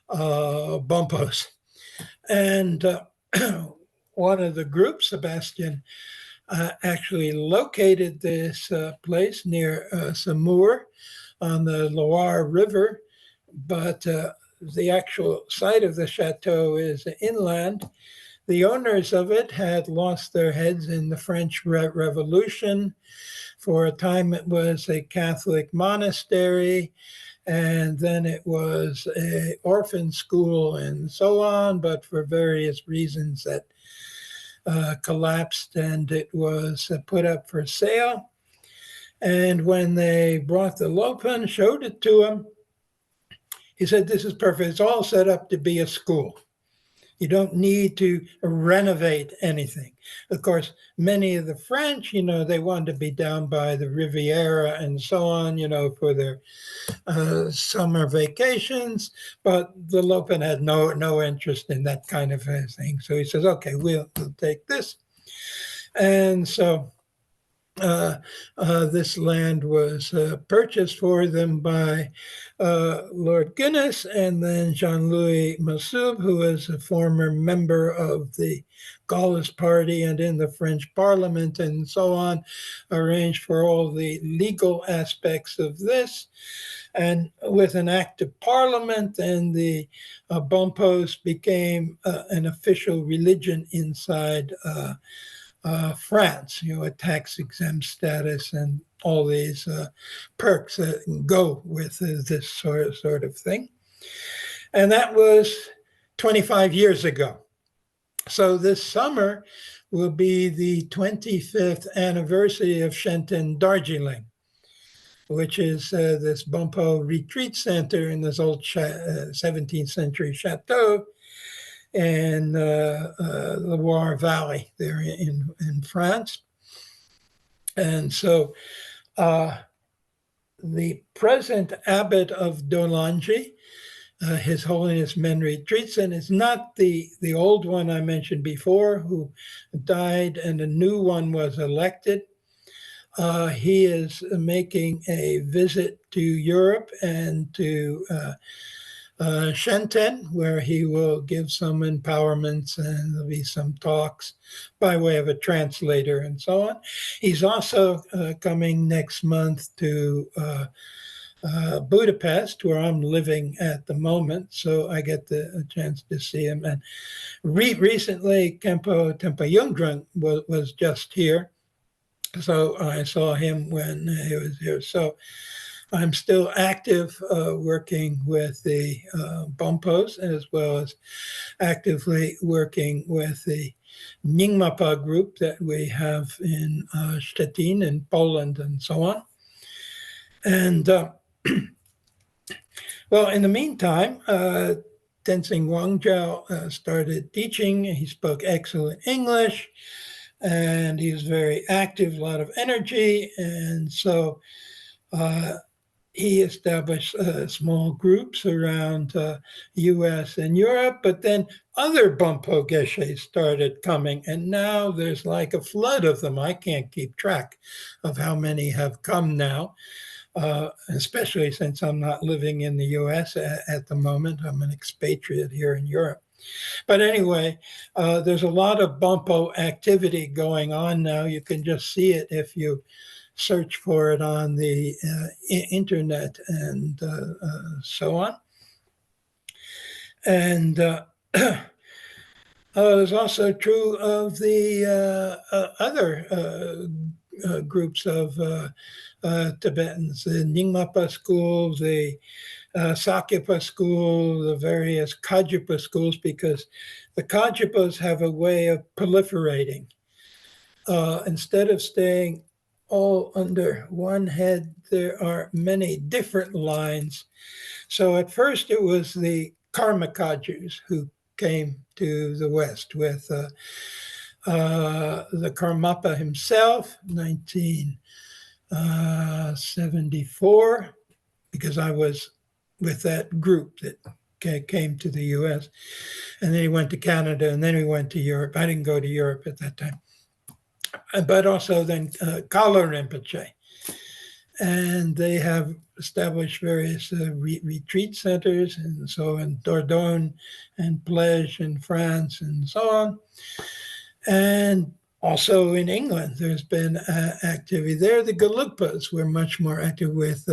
Bonpos." And one of the groups, Sebastian, actually located this place near Saumur on the Loire River, but the actual site of the chateau is inland. The owners of it had lost their heads in the French Revolution. For a time, it was a Catholic monastery, and then it was an orphan school and so on, but for various reasons that collapsed, and it was put up for sale. And when they brought the Lopon, showed it to him, he said, "This is perfect. It's all set up to be a school. You don't need to renovate anything." Of course, many of the French, they wanted to be down by the Riviera and so on, for their summer vacations. But the Lopon had no interest in that kind of thing. So he says, "Okay, we'll take this." And so This land was purchased for them by Lord Guinness and then Jean-Louis Massoub, who was a former member of the Gaullist Party and in the French Parliament and so on, arranged for all the legal aspects of this. And with an act of parliament, and the Bonpos became an official religion inside France, a tax-exempt status and all these perks that go with this sort of thing. And that was 25 years ago. So this summer will be the 25th anniversary of Shenton Darjeeling, which is this Bonpo retreat center in this old 17th century chateau in the Loire Valley there in France. And so the present abbot of Dolanji, His Holiness Menri Trizin, is not the old one I mentioned before, who died and a new one was elected. He is making a visit to Europe and to Shenten, where he will give some empowerments and there'll be some talks by way of a translator and so on. He's also coming next month to Budapest, where I'm living at the moment, so I get a chance to see him. And recently, Khenpo Tempa Yungdrung was just here, so I saw him when he was here. So I'm still active working with the Bonpos, as well as actively working with the Nyingmapa group that we have in Szczecin in Poland and so on. And well, in the meantime, Tenzin Wangjiao started teaching. He spoke excellent English and he was very active, a lot of energy. And so he established small groups around US and Europe, but then other Bonpo Geshes started coming, and now there's like a flood of them. I can't keep track of how many have come now, especially since I'm not living in the US at the moment. I'm an expatriate here in Europe. But anyway, there's a lot of Bonpo activity going on now. You can just see it if you search for it on the internet and so on. And it's also true of the other groups of Tibetans, the Nyingmapa school, the Sakyapa school, the various Kagyapa schools, because the Kagyapas have a way of proliferating. Instead of staying all under one head, there are many different lines. So at first it was the Karma Kajus who came to the West with the Karmapa himself, 1974, because I was with that group that came to the US. And then he went to Canada, and then he went to Europe. I didn't go to Europe at that time. But also then Chatral Rinpoche. And they have established various retreat centers, and so in Dordogne and Plège in France and so on. And also in England, there's been activity there. The Gelugpas were much more active with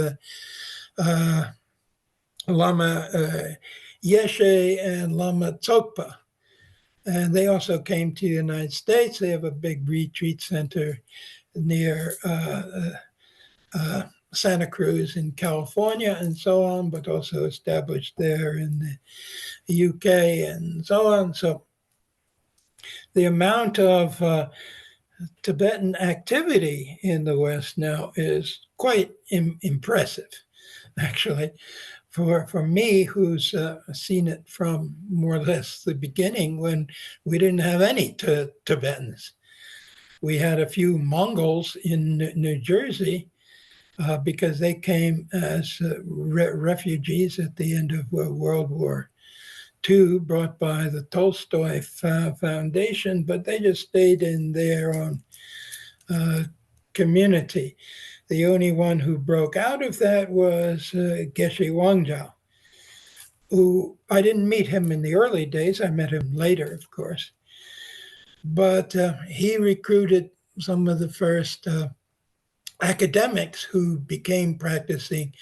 Lama Yeshe and Lama Tsokpa. And they also came to the United States. They have a big retreat center near Santa Cruz in California and so on, but also established there in the UK and so on. So the amount of Tibetan activity in the West now is quite impressive, actually. For me, who's seen it from more or less the beginning, when we didn't have any Tibetans. We had a few Mongols in New Jersey because they came as refugees at the end of World War II, brought by the Tolstoy Foundation, but they just stayed in their own community. The only one who broke out of that was Geshe Wangjao, who I didn't meet him in the early days. I met him later, of course. But he recruited some of the first academics who became practicing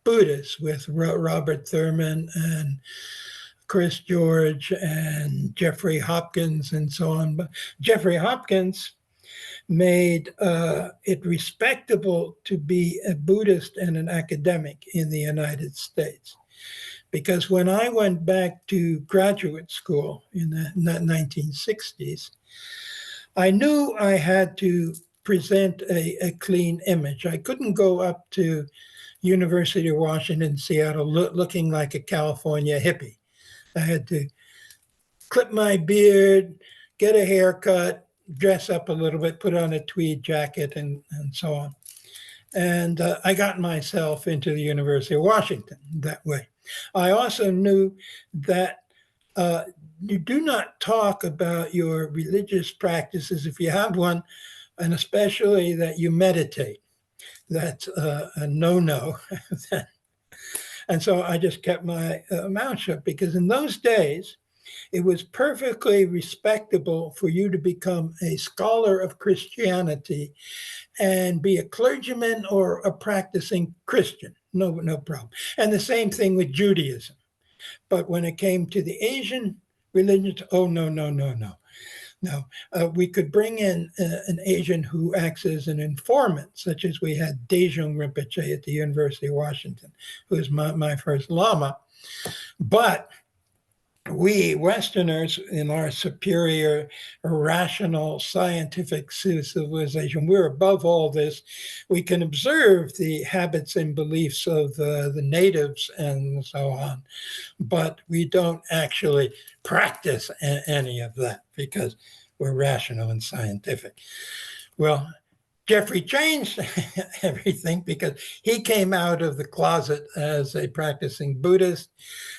Buddhists, with Robert Thurman and Chris George and Jeffrey Hopkins and so on. But Jeffrey Hopkins made it respectable to be a Buddhist and an academic in the United States. Because when I went back to graduate school in the 1960s, I knew I had to present a clean image. I couldn't go up to University of Washington, Seattle, looking like a California hippie. I had to clip my beard, get a haircut, dress up a little bit, put on a tweed jacket, and so on. And I got myself into the University of Washington that way. I also knew that you do not talk about your religious practices if you have one, and especially that you meditate. That's a no-no. And so I just kept my mouth shut, because in those days, it was perfectly respectable for you to become a scholar of Christianity and be a clergyman or a practicing Christian. No problem. And the same thing with Judaism. But when it came to the Asian religions, oh, no. No, we could bring in an Asian who acts as an informant, such as we had Dzogchen Rinpoche at the University of Washington, who was my first Lama. But we Westerners, in our superior, rational, scientific civilization, we're above all this. We can observe the habits and beliefs of the natives and so on, but we don't actually practice any of that because we're rational and scientific. Well, Jeffrey changed everything, because he came out of the closet as a practicing Buddhist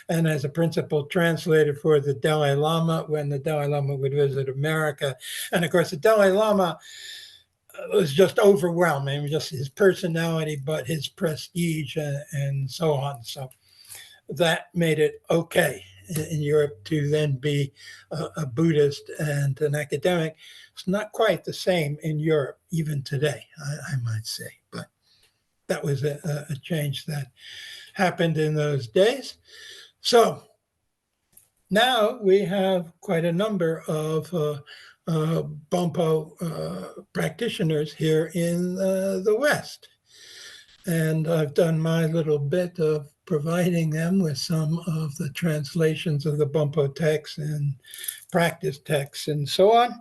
and as a principal translator for the Dalai Lama when the Dalai Lama would visit America. And of course, the Dalai Lama was just overwhelming, just his personality, but his prestige and so on. So that made it okay in Europe to then be a Buddhist and an academic. It's not quite the same in Europe, even today, I might say. But that was a change that happened in those days. So now we have quite a number of Bonpo practitioners here in the West. And I've done my little bit of providing them with some of the translations of the Bonpo texts and practice texts and so on.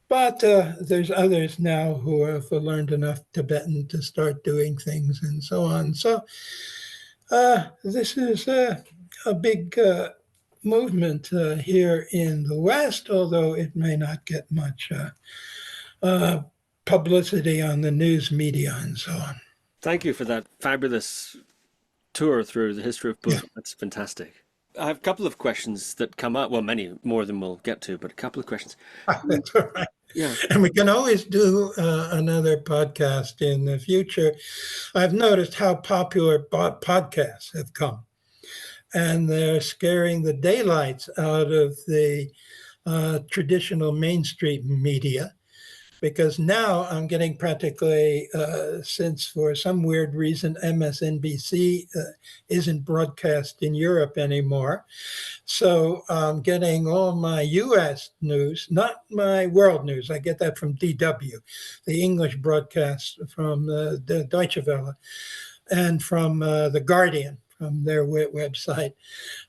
But there's others now who have learned enough Tibetan to start doing things and so on. So this is a big movement here in the West, although it may not get much publicity on the news media and so on. Thank you for that fabulous tour through the history of Buddhism. Yeah. That's fantastic. I have a couple of questions that come up. Well, many more than we'll get to, but a couple of questions. That's all right. Yeah. And we can always do another podcast in the future. I've noticed how popular podcasts have come, and they're scaring the daylights out of the traditional mainstream media. Because now I'm getting practically, since for some weird reason MSNBC isn't broadcast in Europe anymore. So I'm getting all my US news, not my world news. I get that from DW, the English broadcast from the Deutsche Welle, and from The Guardian, from their website.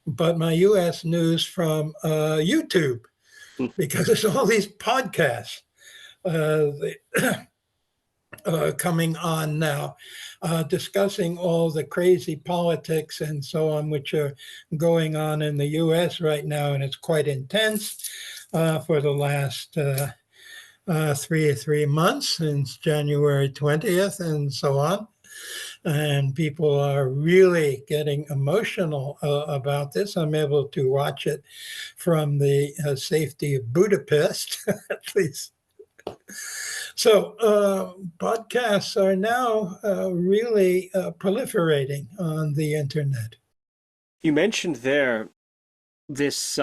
But my US news from YouTube, because there's all these podcasts. Coming on now, discussing all the crazy politics and so on, which are going on in the U.S. right now, and it's quite intense for the last 3 months, since January 20th and so on. And people are really getting emotional about this. I'm able to watch it from the safety of Budapest, at least. So podcasts are now really proliferating on the internet. You mentioned there this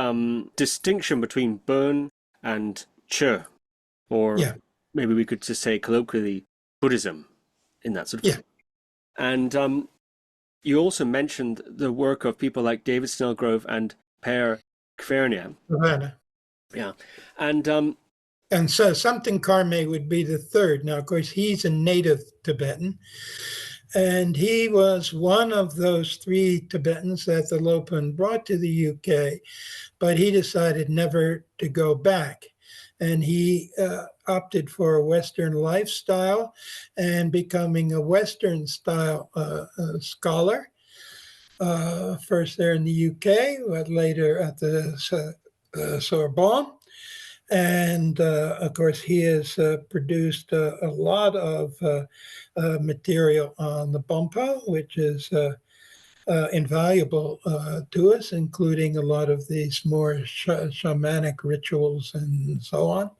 distinction between Bon and Che, or maybe we could just say colloquially Buddhism in that sort of way. And you also mentioned the work of people like David Snellgrove and Per Kvernia. Yeah. And so Samten Karmay would be the third. Now, of course, he's a native Tibetan. And he was one of those 3 Tibetans that the Lopon brought to the UK, but he decided never to go back. And he opted for a Western lifestyle and becoming a Western style scholar, first there in the UK, but later at the Sorbonne. And of course, he has produced a lot of material on the Bonpo, which is invaluable to us, including a lot of these more shamanic rituals and so on.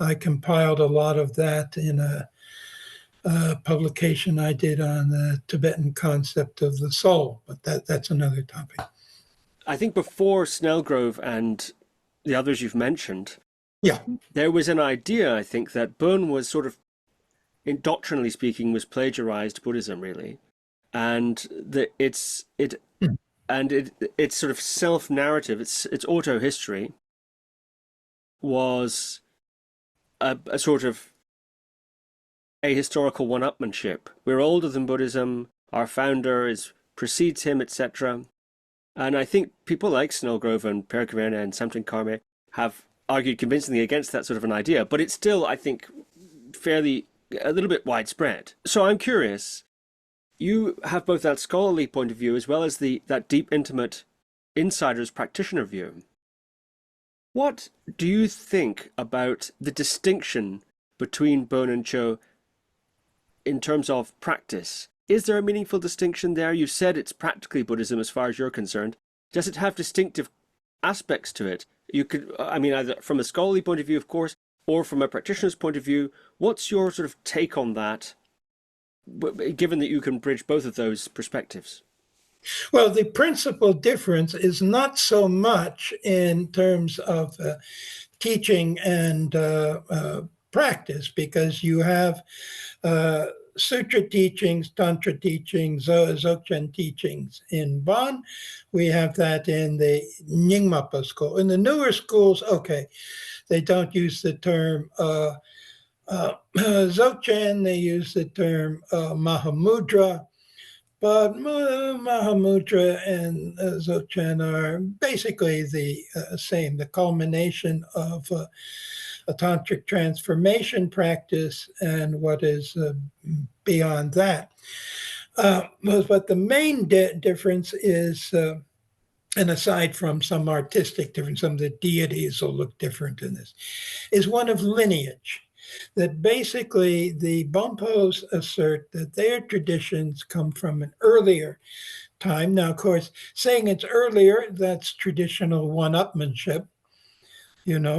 I compiled a lot of that in a publication I did on the Tibetan concept of the soul, but that's another topic. I think before Snellgrove and the others you've mentioned, there was an idea, I think, that Bon was sort of, doctrinally speaking, was plagiarized Buddhism, really, and its sort of self-narrative, its auto-history was a sort of a historical one-upmanship. We're older than Buddhism, our founder precedes him, etc. And I think people like Snellgrove and Per Kvernia and Samten Karmay have argued convincingly against that sort of an idea, but it's still, I think, a little bit widespread. So I'm curious, you have both that scholarly point of view as well as that deep, intimate insider's practitioner view. What do you think about the distinction between Bon and Cho in terms of practice? Is there a meaningful distinction there? You said it's practically Buddhism as far as you're concerned. Does it have distinctive aspects to it? You could, either from a scholarly point of view, of course, or from a practitioner's point of view. What's your sort of take on that, given that you can bridge both of those perspectives? Well, the principal difference is not so much in terms of teaching and practice, because you have Sutra teachings, Tantra teachings, Dzogchen teachings in Bon. We have that in the Nyingmapa school. In the newer schools, they don't use the term Dzogchen, they use the term Mahamudra. But Mahamudra and Dzogchen are basically the same, the culmination of a tantric transformation practice and what is beyond that. But the main difference is, and aside from some artistic difference, some of the deities will look different in this, is one of lineage. That basically the Bonpos assert that their traditions come from an earlier time. Now, of course, saying it's earlier, that's traditional one-upmanship,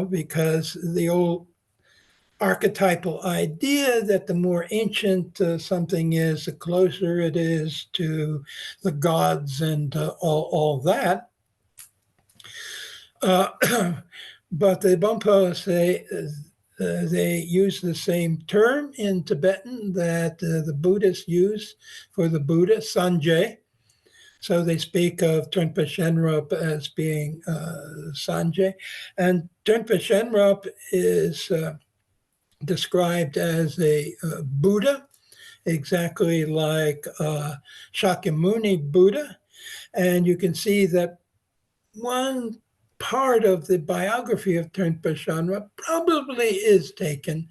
because the old archetypal idea that the more ancient something is, the closer it is to the gods and all that. But the Bonpo say they use the same term in Tibetan that the Buddhists use for the Buddha, Sanjay. So they speak of Trungpa Shenrup as being Sanjay. And Trungpa Shenrup is described as a Buddha, exactly like Shakyamuni Buddha. And you can see that one part of the biography of Trungpa Shenrup probably is taken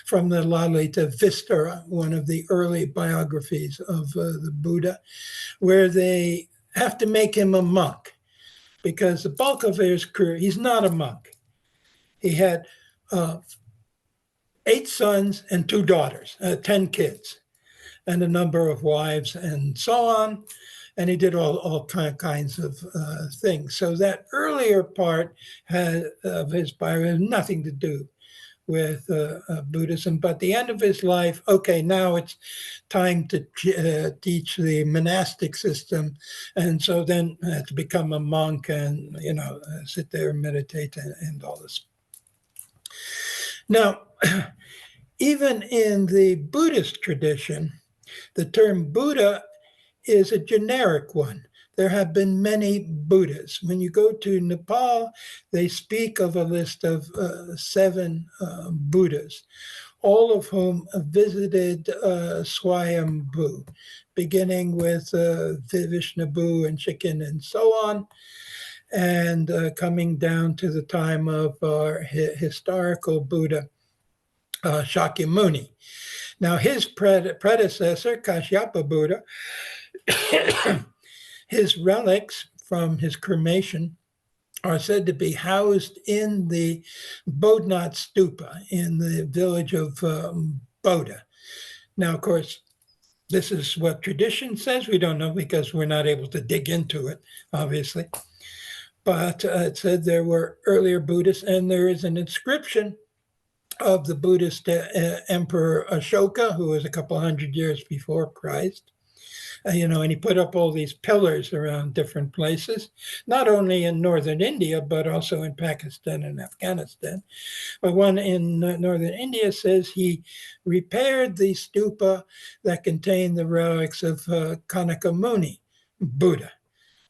from the Lalita Vistara, one of the early biographies of the Buddha, where they have to make him a monk because the bulk of his career, he's not a monk. He had 8 sons and 2 daughters, 10 kids, and a number of wives and so on. And he did all kinds of things. So that earlier part of his bio has nothing to do with Buddhism. But at the end of his life, okay, now it's time to teach the monastic system. And so then to become a monk and, sit there and meditate and all this. Now, even in the Buddhist tradition, the term Buddha is a generic one. There have been many Buddhas. When you go to Nepal, they speak of a list of 7 Buddhas, all of whom visited Swayambhu, beginning with Vishnabhu and Shikin and so on, and coming down to the time of our historical Buddha, Shakyamuni. Now, his predecessor, Kashyapa Buddha, his relics from his cremation are said to be housed in the Bodhnath Stupa in the village of Bodha. Now, of course, this is what tradition says. We don't know because we're not able to dig into it, obviously. But it said there were earlier Buddhists, and there is an inscription of the Buddhist Emperor Ashoka, who was a couple hundred years before Christ. And he put up all these pillars around different places, not only in northern India, but also in Pakistan and Afghanistan. But one in northern India says he repaired the stupa that contained the relics of Kanaka Muni Buddha.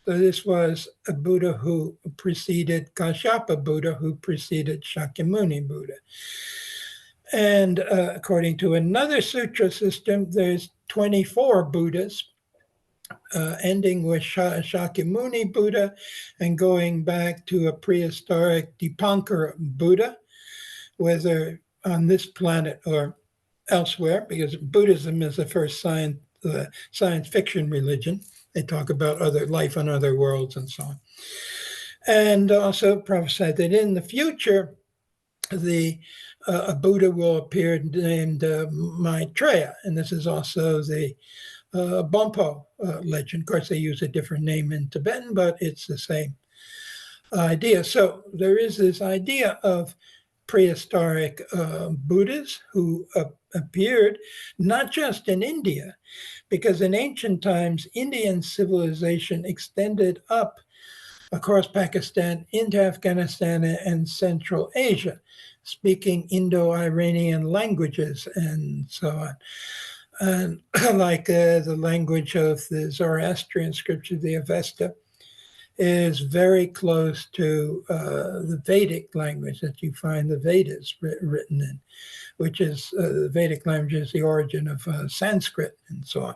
So this was a Buddha who preceded Kashyapa Buddha, who preceded Shakyamuni Buddha. And according to another sutra system, there's 24 Buddhas, ending with Shakyamuni Buddha and going back to a prehistoric Dipankara Buddha, whether on this planet or elsewhere, because Buddhism is the first science fiction religion. They talk about other life on other worlds and so on. And also prophesied that in the future, a Buddha will appear named Maitreya, and this is also the Bonpo legend. Of course, they use a different name in Tibetan, but it's the same idea. So there is this idea of prehistoric Buddhas who appeared not just in India, because in ancient times, Indian civilization extended up across Pakistan into Afghanistan and Central Asia, speaking Indo-Iranian languages and so on. And like the language of the Zoroastrian scripture, the Avesta, is very close to the Vedic language that you find the Vedas written in, which is the Vedic language is the origin of Sanskrit and so on.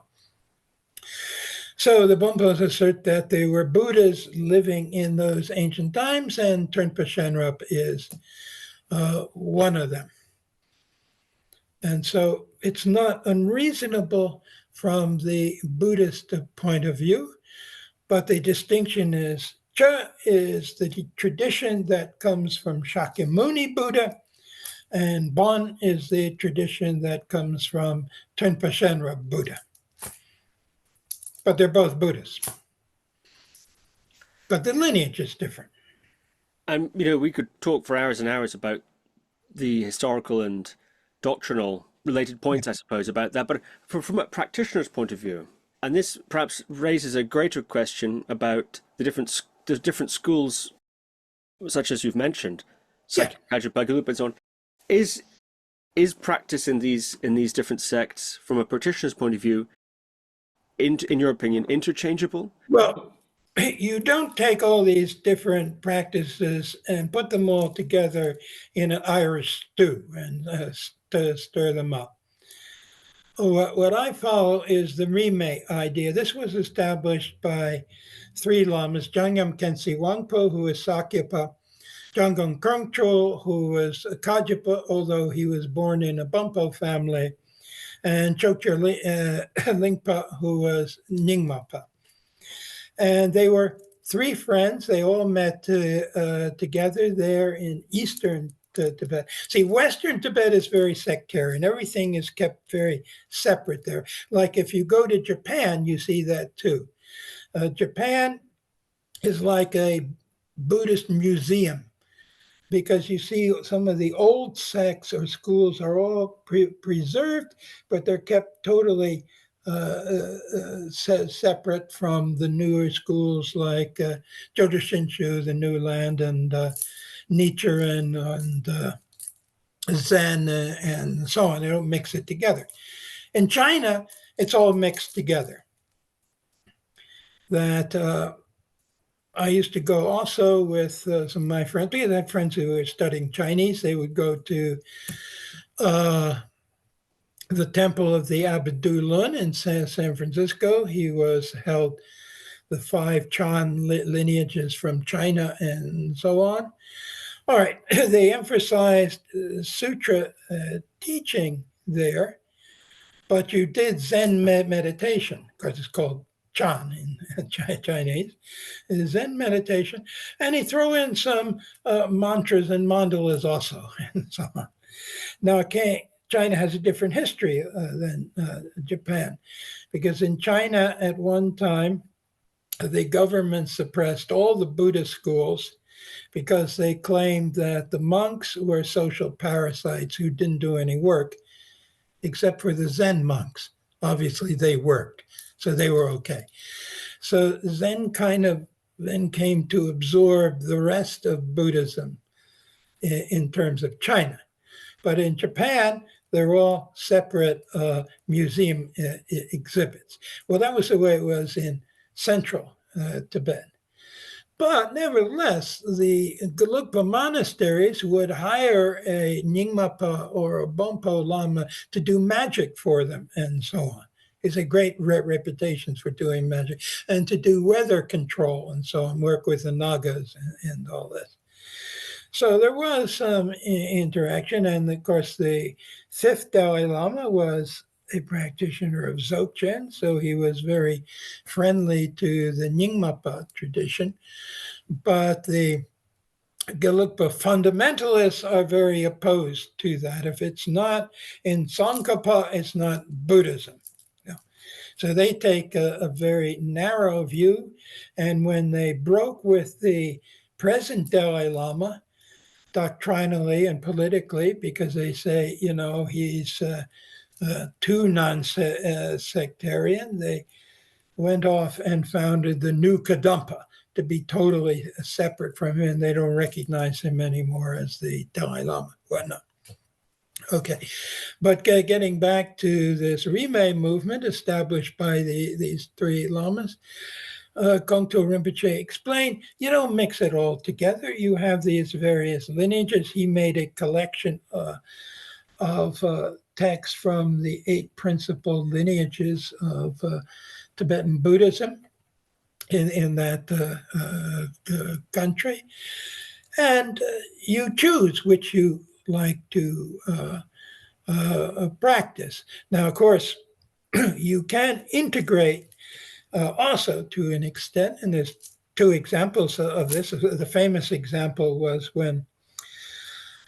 So the Bonpos assert that they were Buddhas living in those ancient times, and Trungpa Shenrup is one of them. And so it's not unreasonable from the Buddhist point of view, but the distinction is Cha is the tradition that comes from Shakyamuni Buddha, and Bon is the tradition that comes from Trungpa Shenrup Buddha. But they're both Buddhists. But the lineage is different. And, we could talk for hours and hours about the historical and doctrinal related points, I suppose, about that. But from a practitioner's point of view, and this perhaps raises a greater question about the different schools, such as you've mentioned, such as Kajapagalupa and so on. Is practice in these different sects, from a practitioner's point of view, in your opinion, interchangeable? Well, you don't take all these different practices and put them all together in an Irish stew and stir them up. What I follow is the remake idea. This was established by 3 lamas, Jangyam Khensi Wangpo, who is Sakyapa, Jangon Krongchol, who was Kajapa, although he was born in a Bonpo family, and Chokcha Lingpa, who was Nyingmapa. And they were 3 friends. They all met together there in eastern Tibet. See, western Tibet is very sectarian. Everything is kept very separate there. Like if you go to Japan, you see that too. Japan is like a Buddhist museum, because you see some of the old sects or schools are all preserved, but they're kept totally separate from the newer schools like Jodo Shinshu, the New Land, and Nichiren and Zen and so on. They don't mix it together. In China, it's all mixed together. That I used to go also with some of my friends. We had friends who were studying Chinese. They would go to the temple of the Abdulun in San Francisco. He held the 5 Chan lineages from China and so on. All right, they emphasized sutra teaching there, but you did Zen meditation, because it's called Chan in Chinese, Zen meditation, and he threw in some mantras and mandalas also, and so on. Now, China has a different history than Japan, because in China at one time, the government suppressed all the Buddhist schools because they claimed that the monks were social parasites who didn't do any work, except for the Zen monks. Obviously, they worked, so they were okay. So Zen kind of then came to absorb the rest of Buddhism in terms of China. But in Japan, they're all separate museum exhibits. Well, that was the way it was in central Tibet. But nevertheless, the Gelugpa monasteries would hire a Nyingmapa or a Bonpo Lama to do magic for them and so on. It's a great reputations for doing magic and to do weather control and so on, work with the Nagas and all this. So there was some interaction. And of course, the 5th Dalai Lama was a practitioner of Dzogchen, so he was very friendly to the Nyingmapa tradition. But the Gelugpa fundamentalists are very opposed to that. If it's not in Tsongkhapa, it's not Buddhism. So they take a very narrow view. And when they broke with the present Dalai Lama, doctrinally and politically, because they say, he's too non-sectarian, they went off and founded the New Kadampa to be totally separate from him. They don't recognize him anymore as the Dalai Lama, whatnot. Okay, but getting back to this Rimé movement established by these 3 lamas, Chatral Rinpoche explained, you don't mix it all together. You have these various lineages. He made a collection of texts from the 8 principal lineages of Tibetan Buddhism in that country. And you choose which you like to practice. Now, of course, you can integrate also to an extent, and there's 2 examples of this. The famous example was when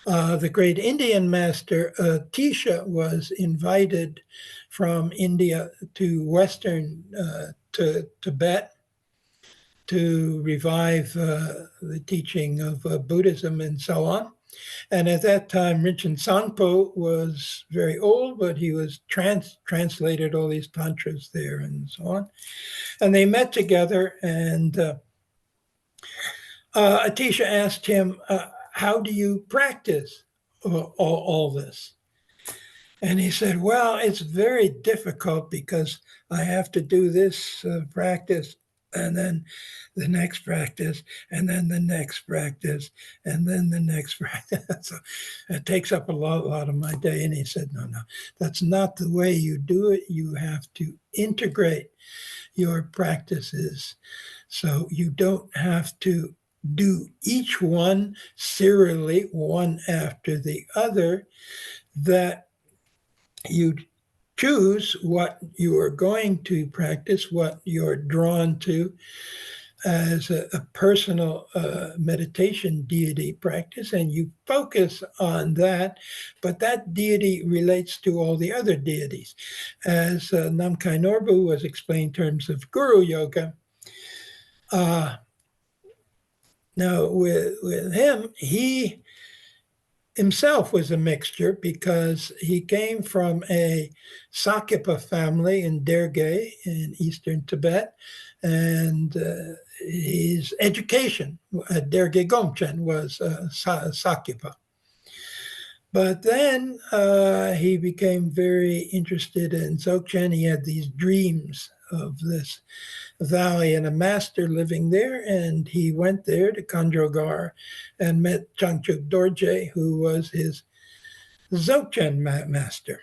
the great Indian master Tisha was invited from India to Western to Tibet to revive the teaching of Buddhism and so on. And at that time, Rinchen Sangpo was very old, but he was translated all these tantras there and so on. And they met together, and Atisha asked him, how do you practice all this? And he said, well, it's very difficult because I have to do this practice, and then the next practice, and then the next practice, and then the next practice. So it takes up a lot of my day. And he said, no, that's not the way you do it. You have to integrate your practices. So you don't have to do each one serially, one after the other, that you choose what you are going to practice, what you're drawn to as a personal meditation deity practice, and you focus on that, but that deity relates to all the other deities. As Namkhai Norbu was explained in terms of Guru Yoga, Now, with him, he himself was a mixture because he came from a Sakyapa family in Derge in eastern Tibet, and his education at Derge Gomchen was Sakyapa. But then he became very interested in Dzogchen. He had these dreams of this valley and a master living there, and he went there to Kanjogar and met Changchuk Dorje, who was his Dzogchen master.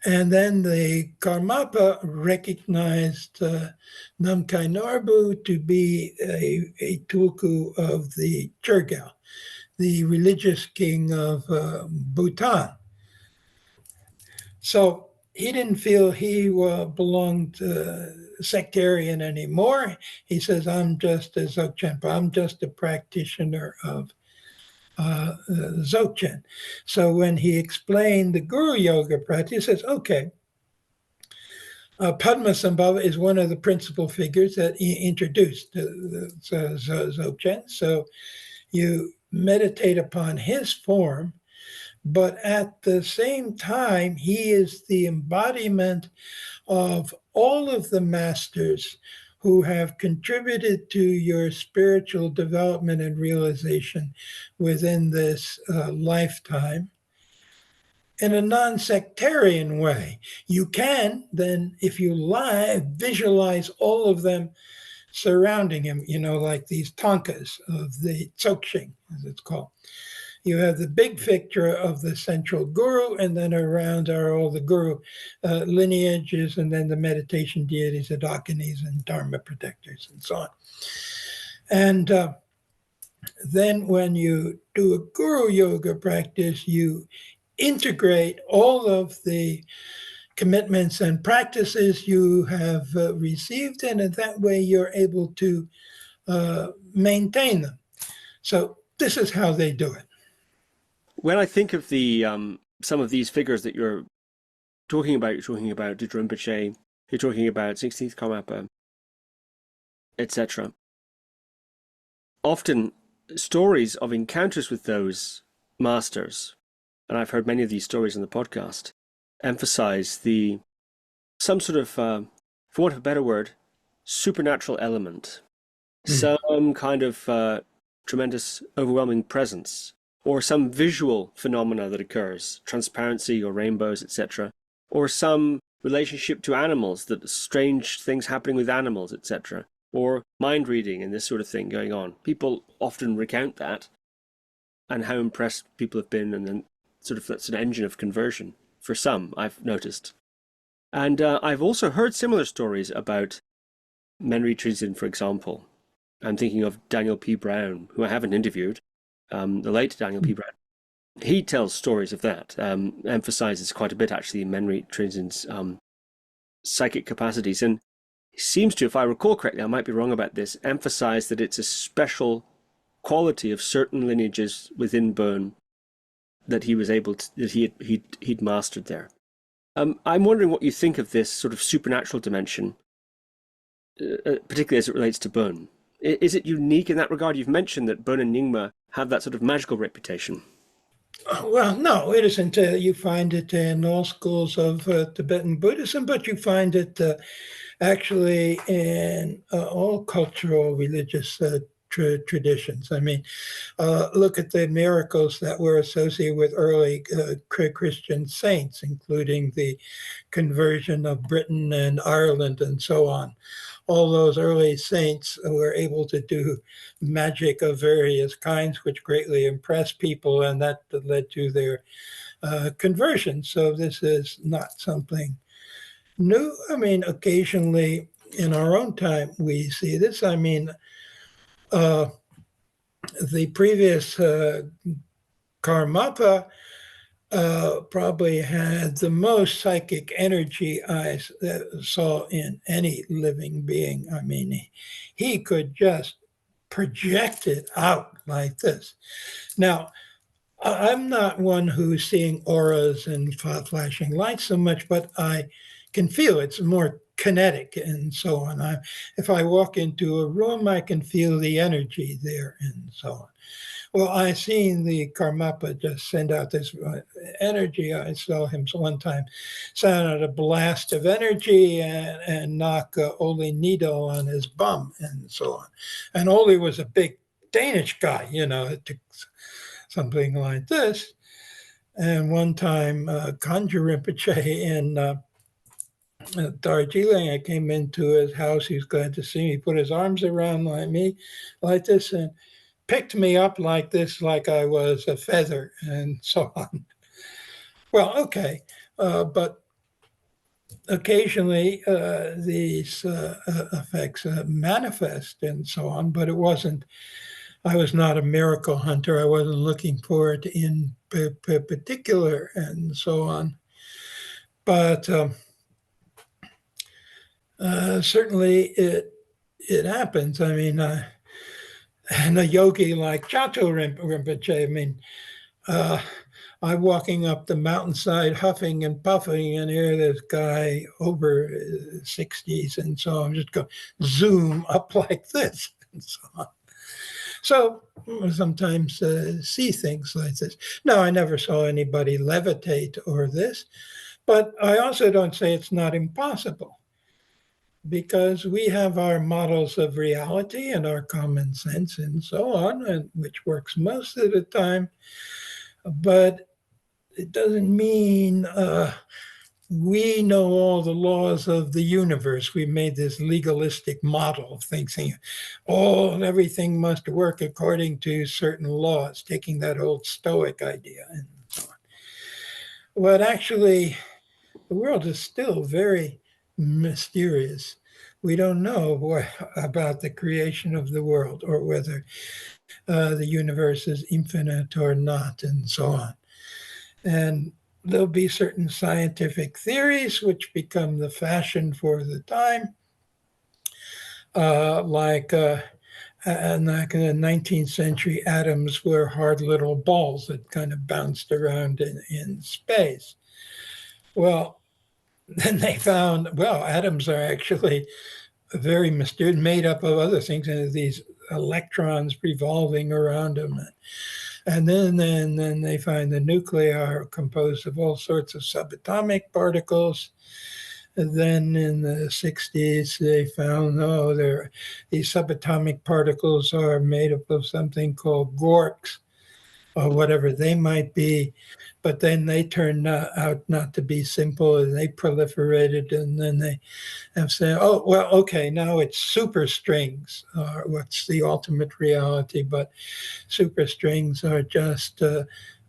And then the Karmapa recognized Namkhai Norbu to be a tulku of the Churgal, the religious king of Bhutan. So he didn't feel he belonged sectarian anymore. He says, I'm just a Dzogchen, I'm just a practitioner of Dzogchen. So when he explained the Guru Yoga practice, he says, okay, Padmasambhava is one of the principal figures that he introduced the Dzogchen. So you meditate upon his form, but at the same time, he is the embodiment of all of the masters who have contributed to your spiritual development and realization within this lifetime in a non-sectarian way. You can then, if you visualize all of them surrounding him, like these tankas of the Dzogchen, as it's called. You have the big picture of the central guru, and then around are all the guru lineages, and then the meditation deities, the dakinis and dharma protectors, and so on. And then when you do a guru yoga practice, you integrate all of the commitments and practices you have received, and in that way you're able to maintain them. So this is how they do it. When I think of the some of these figures that you're talking about Chatral Rinpoche, you're talking about 16th Karmapa, etc. Often stories of encounters with those masters, and I've heard many of these stories on the podcast, emphasize some sort of, for want of a better word, supernatural element, some kind of tremendous, overwhelming presence, or some visual phenomena that occurs, transparency or rainbows, etc., or some relationship to animals, that strange things happening with animals, etc., or mind reading and this sort of thing going on. People often recount that and how impressed people have been, and then sort of that's an engine of conversion for some, I've noticed. And I've also heard similar stories about Menri Trizin, for example. I'm thinking of Daniel P. Brown, who I haven't interviewed, the late Daniel P. Brown. He tells stories of that, emphasizes quite a bit actually in Menri Trizin's psychic capacities, and he seems to, if I recall correctly, I might be wrong about this, emphasize that it's a special quality of certain lineages within Burn that he was able to, that he'd mastered there. I'm wondering what you think of this sort of supernatural dimension, particularly as it relates to Burn. Is it unique in that regard? You've mentioned that Burn and Nyingma have that sort of magical reputation. Well, no, it isn't. You find it in all schools of Tibetan Buddhism, but you find it actually in all cultural religious traditions. I mean, look at the miracles that were associated with early Christian saints, including the conversion of Britain and Ireland and so on. All those early saints were able to do magic of various kinds, which greatly impressed people, and that led to their conversion. So this is not something new. I mean, occasionally in our own time, we see this. I mean, the previous Karmapa probably had the most psychic energy I saw in any living being. I mean, he could just project it out like this. Now, I'm not one who's seeing auras and flashing lights so much, but I can feel it's more kinetic and so on. If I walk into a room, I can feel the energy there and so on. Well, I seen the Karmapa just send out this energy. I saw him one time send out a blast of energy and knock Ole Needle on his bum and so on. And Ole was a big Danish guy, it took something like this. And one time, Kangyur Rinpoche in Darjeeling, I came into his house. He was glad to see me. He put his arms around me like this and picked me up like this, like I was a feather and so on. Well, okay. But occasionally these effects manifest and so on, but I was not a miracle hunter. I wasn't looking for it in particular and so on. But certainly it happens. I mean, and a yogi like Chatral Rinpoche, I mean, I'm walking up the mountainside huffing and puffing, and here this guy over 60s, and so I'm just going zoom up like this and so on. So sometimes see things like this. Now, I never saw anybody levitate or this, but I also don't say it's not impossible, because we have our models of reality and our common sense and so on, and which works most of the time. But it doesn't mean we know all the laws of the universe. We made this legalistic model thinking, everything must work according to certain laws, taking that old Stoic idea and so on. But actually, the world is still very mysterious. We don't know about the creation of the world, or whether the universe is infinite or not, and so on. And there'll be certain scientific theories which become the fashion for the time, like in the 19th century, atoms were hard little balls that kind of bounced around in space. Well, then they found, atoms are actually very mysterious, made up of other things, and these electrons revolving around them. And then they find the nuclei are composed of all sorts of subatomic particles. And then in the 60s, they found, these subatomic particles are made up of something called quarks, or whatever they might be. But then they turned out not to be simple, and they proliferated, and then they have said, now it's superstrings, what's the ultimate reality, but superstrings are just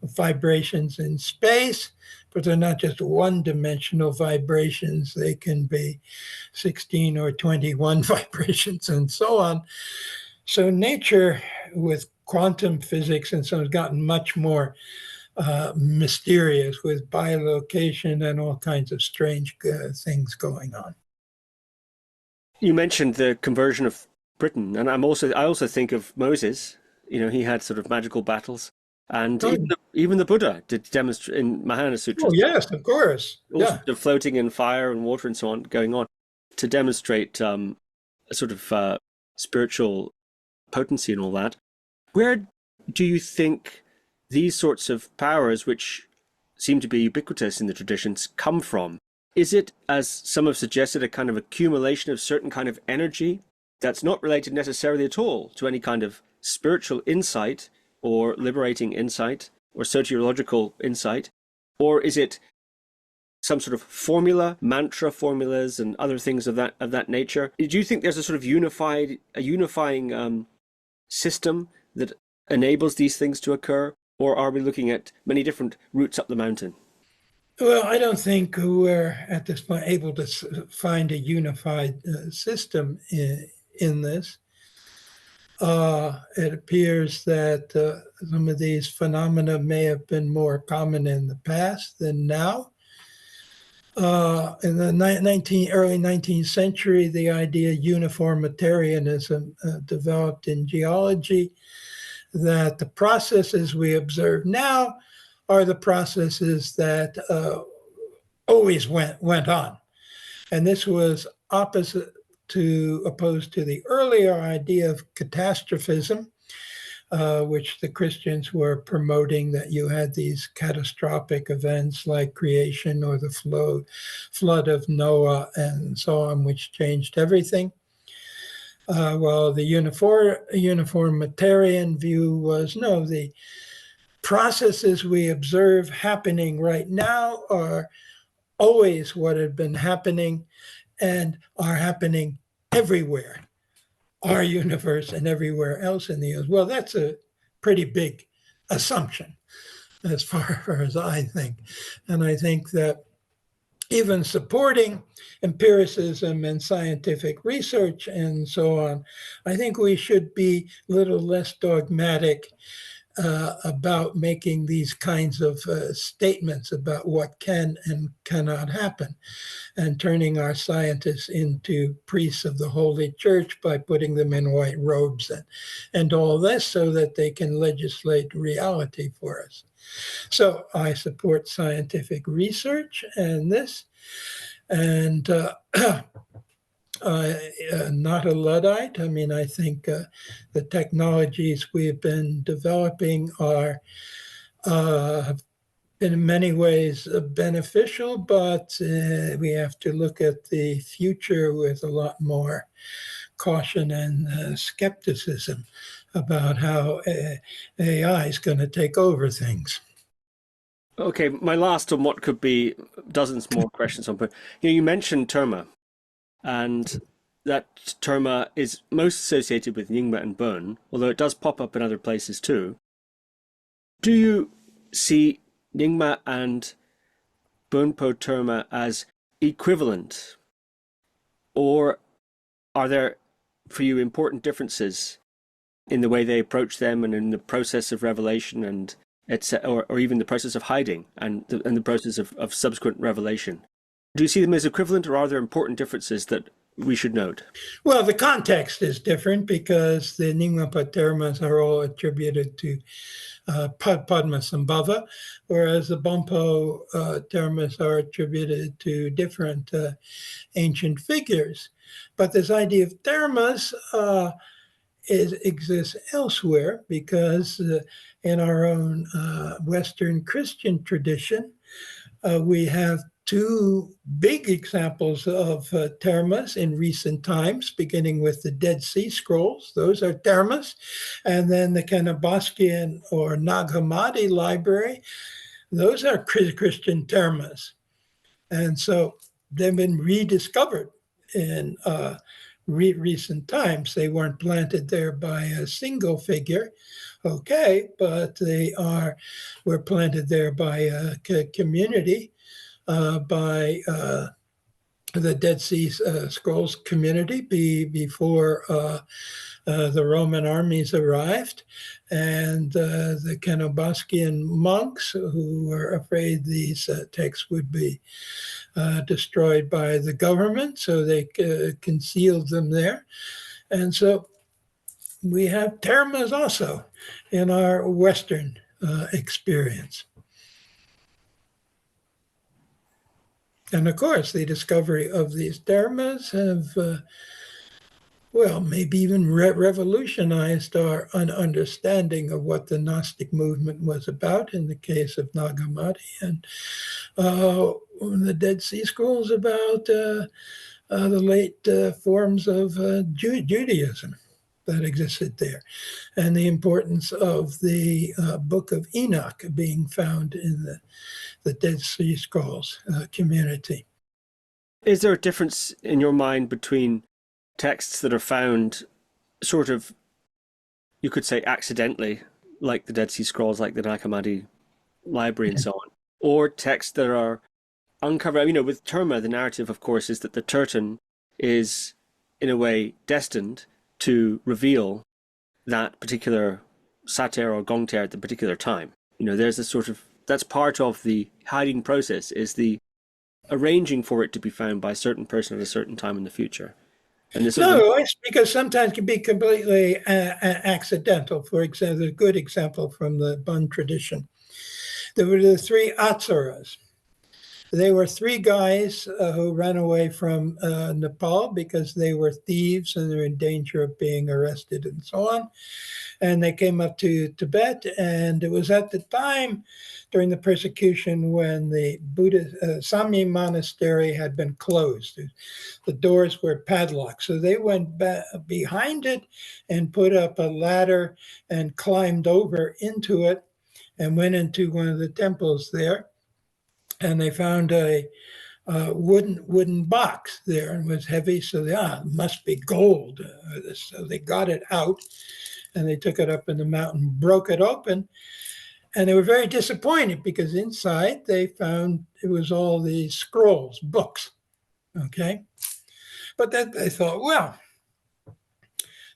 vibrations in space, but they're not just one-dimensional vibrations. They can be 16 or 21 vibrations and so on. So nature, with quantum physics and so, has gotten much more mysterious, with bilocation and all kinds of strange things going on. You mentioned the conversion of Britain, and I also think of Moses. He had sort of magical battles, and even the Buddha did demonstrate in Mahayana Sutras. Oh yes, of course. The floating in fire and water and so on, going on to demonstrate a sort of spiritual potency and all that. Where do you think these sorts of powers, which seem to be ubiquitous in the traditions, come from? Is it, as some have suggested, a kind of accumulation of certain kind of energy that's not related necessarily at all to any kind of spiritual insight or liberating insight or soteriological insight? Or is it some sort of formula, mantra formulas and other things of that nature? Do you think there's a sort of unifying system that enables these things to occur? Or are we looking at many different routes up the mountain? Well, I don't think we're at this point able to find a unified system in this. It appears that some of these phenomena may have been more common in the past than now. In the early 19th century, the idea uniformitarianism developed in geology, that the processes we observe now are the processes that always went on. And this was opposed to the earlier idea of catastrophism, which the Christians were promoting, that you had these catastrophic events like creation or the flood of Noah and so on, which changed everything. While the uniformitarian view was, no, the processes we observe happening right now are always what had been happening and are happening everywhere, our universe and everywhere else in the universe. Well, that's a pretty big assumption as far as I think. And I think that even supporting empiricism and scientific research and so on, I think we should be a little less dogmatic about making these kinds of statements about what can and cannot happen, and turning our scientists into priests of the Holy Church by putting them in white robes and all this so that they can legislate reality for us. So I support scientific research and this, and not a Luddite. I mean, I think the technologies we've been developing are have been in many ways beneficial, but we have to look at the future with a lot more caution and skepticism about how AI is going to take over things. Okay, my last on what could be dozens more questions on. You mentioned terma, and that terma is most associated with Nyingma and Bon, although it does pop up in other places too. Do you see Nyingma and Bonpo terma as equivalent, or are there for you important differences in the way they approach them and in the process of revelation and or even the process of hiding and the process of subsequent revelation? Do you see them as equivalent, or are there important differences that we should note? Well, the context is different because the Nyingma termas are all attributed to Padmasambhava, whereas the Bonpo termas are attributed to different ancient figures. But this idea of termas exists elsewhere, because in our own Western Christian tradition, we have two big examples of termas in recent times, beginning with the Dead Sea Scrolls. Those are termas. And then the Kanabaskian or Nag Hammadi library, those are Christian termas. And so they've been rediscovered in recent times. They weren't planted there by a single figure, okay, but they were planted there by a community, by the Dead Sea Scrolls community before the Roman armies arrived. And the Kanabaskian monks, who were afraid these texts would be destroyed by the government, so they concealed them there. And so we have termas also in our Western experience. And of course, the discovery of these termas have, maybe even revolutionized our understanding of what the Gnostic movement was about in the case of Nag Hammadi, and the Dead Sea Scrolls about the late forms of Judaism that existed there, and the importance of the Book of Enoch being found in the Dead Sea Scrolls community. Is there a difference in your mind between texts that are found sort of, you could say, accidentally, like the Dead Sea Scrolls, like the Nag Hammadi library and so on, or texts that are uncovered? With terma, the narrative, of course, is that the terton is, in a way, destined to reveal that particular satir or gongter at the particular time. There's a sort of, that's part of the hiding process, is the arranging for it to be found by a certain person at a certain time in the future. And this because sometimes it can be completely accidental. For example, a good example from the Bon tradition, there were the three Atsaras. They were three guys who ran away from Nepal because they were thieves and they're in danger of being arrested and so on. And they came up to Tibet, and it was at the time during the persecution when the Buddhist Samye monastery had been closed. The doors were padlocked. So they went behind it and put up a ladder and climbed over into it and went into one of the temples there. And they found a wooden box there, and it was heavy. So they, it must be gold. So they got it out and they took it up in the mountain, broke it open. And they were very disappointed because inside they found it was all these scrolls, books. Okay. But then they thought, well,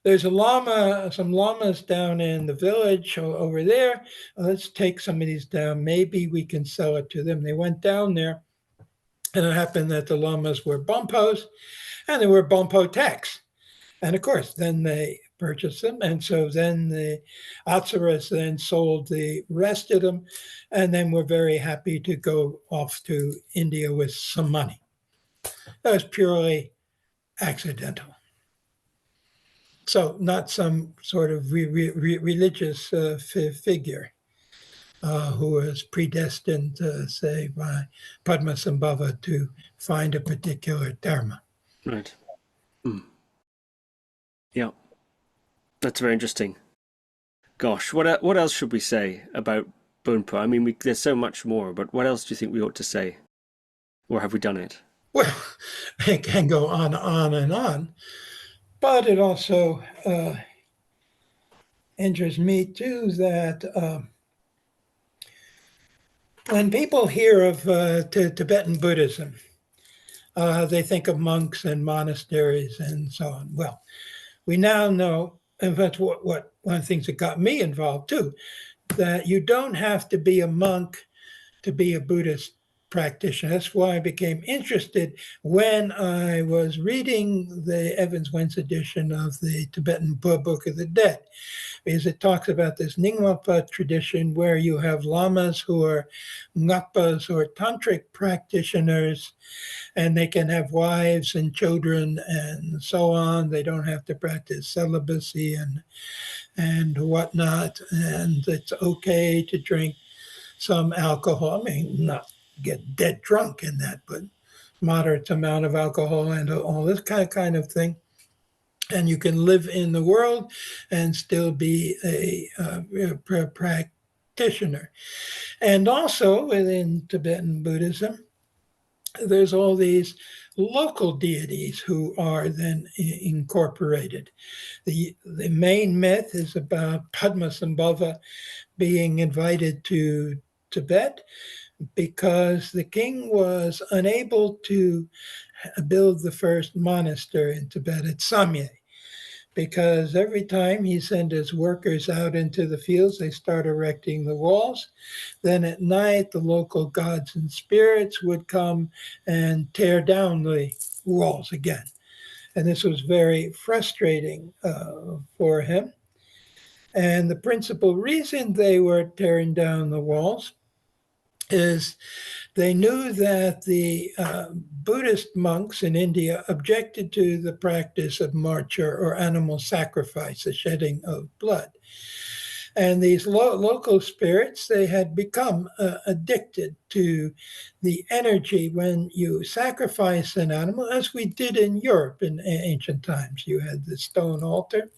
there's a llama, some llamas down in the village over there. Let's take some of these down. Maybe we can sell it to them. They went down there, and it happened that the llamas were Bonpos, and they were Bonpo texts. And of course, then they purchased them. And so then the Atsaras then sold the rest of them, and then were very happy to go off to India with some money. That was purely accidental. So not some sort of religious figure who was predestined, say, by Padmasambhava to find a particular dharma. Right. Mm. Yeah. That's very interesting. Gosh, what else should we say about Bonpo? I mean, there's so much more, but what else do you think we ought to say? Or have we done it? Well, it can go on and on. But it also interests me too that when people hear of Tibetan Buddhism, they think of monks and monasteries and so on. Well, we now know, and that's what one of the things that got me involved too, that you don't have to be a monk to be a Buddhist practitioner. That's why I became interested when I was reading the Evans Wentz edition of the Tibetan Book of the Dead, because it talks about this Nyingma tradition where you have lamas who are ngakpas or tantric practitioners, and they can have wives and children and so on. They don't have to practice celibacy and whatnot, and it's okay to drink some alcohol. I mean, not get dead drunk in that, but moderate amount of alcohol and all this kind of thing. And you can live in the world and still be a practitioner. And also within Tibetan Buddhism, there's all these local deities who are then incorporated. The main myth is about Padmasambhava being invited to Tibet because the king was unable to build the first monastery in Tibet at Samye, because every time he sent his workers out into the fields, they start erecting the walls. Then at night, the local gods and spirits would come and tear down the walls again. And this was very frustrating for him. And the principal reason they were tearing down the walls is they knew that the Buddhist monks in India objected to the practice of martyr or animal sacrifice, the shedding of blood. And these local spirits, they had become addicted to the energy when you sacrifice an animal, as we did in Europe in ancient times. You had the stone altar,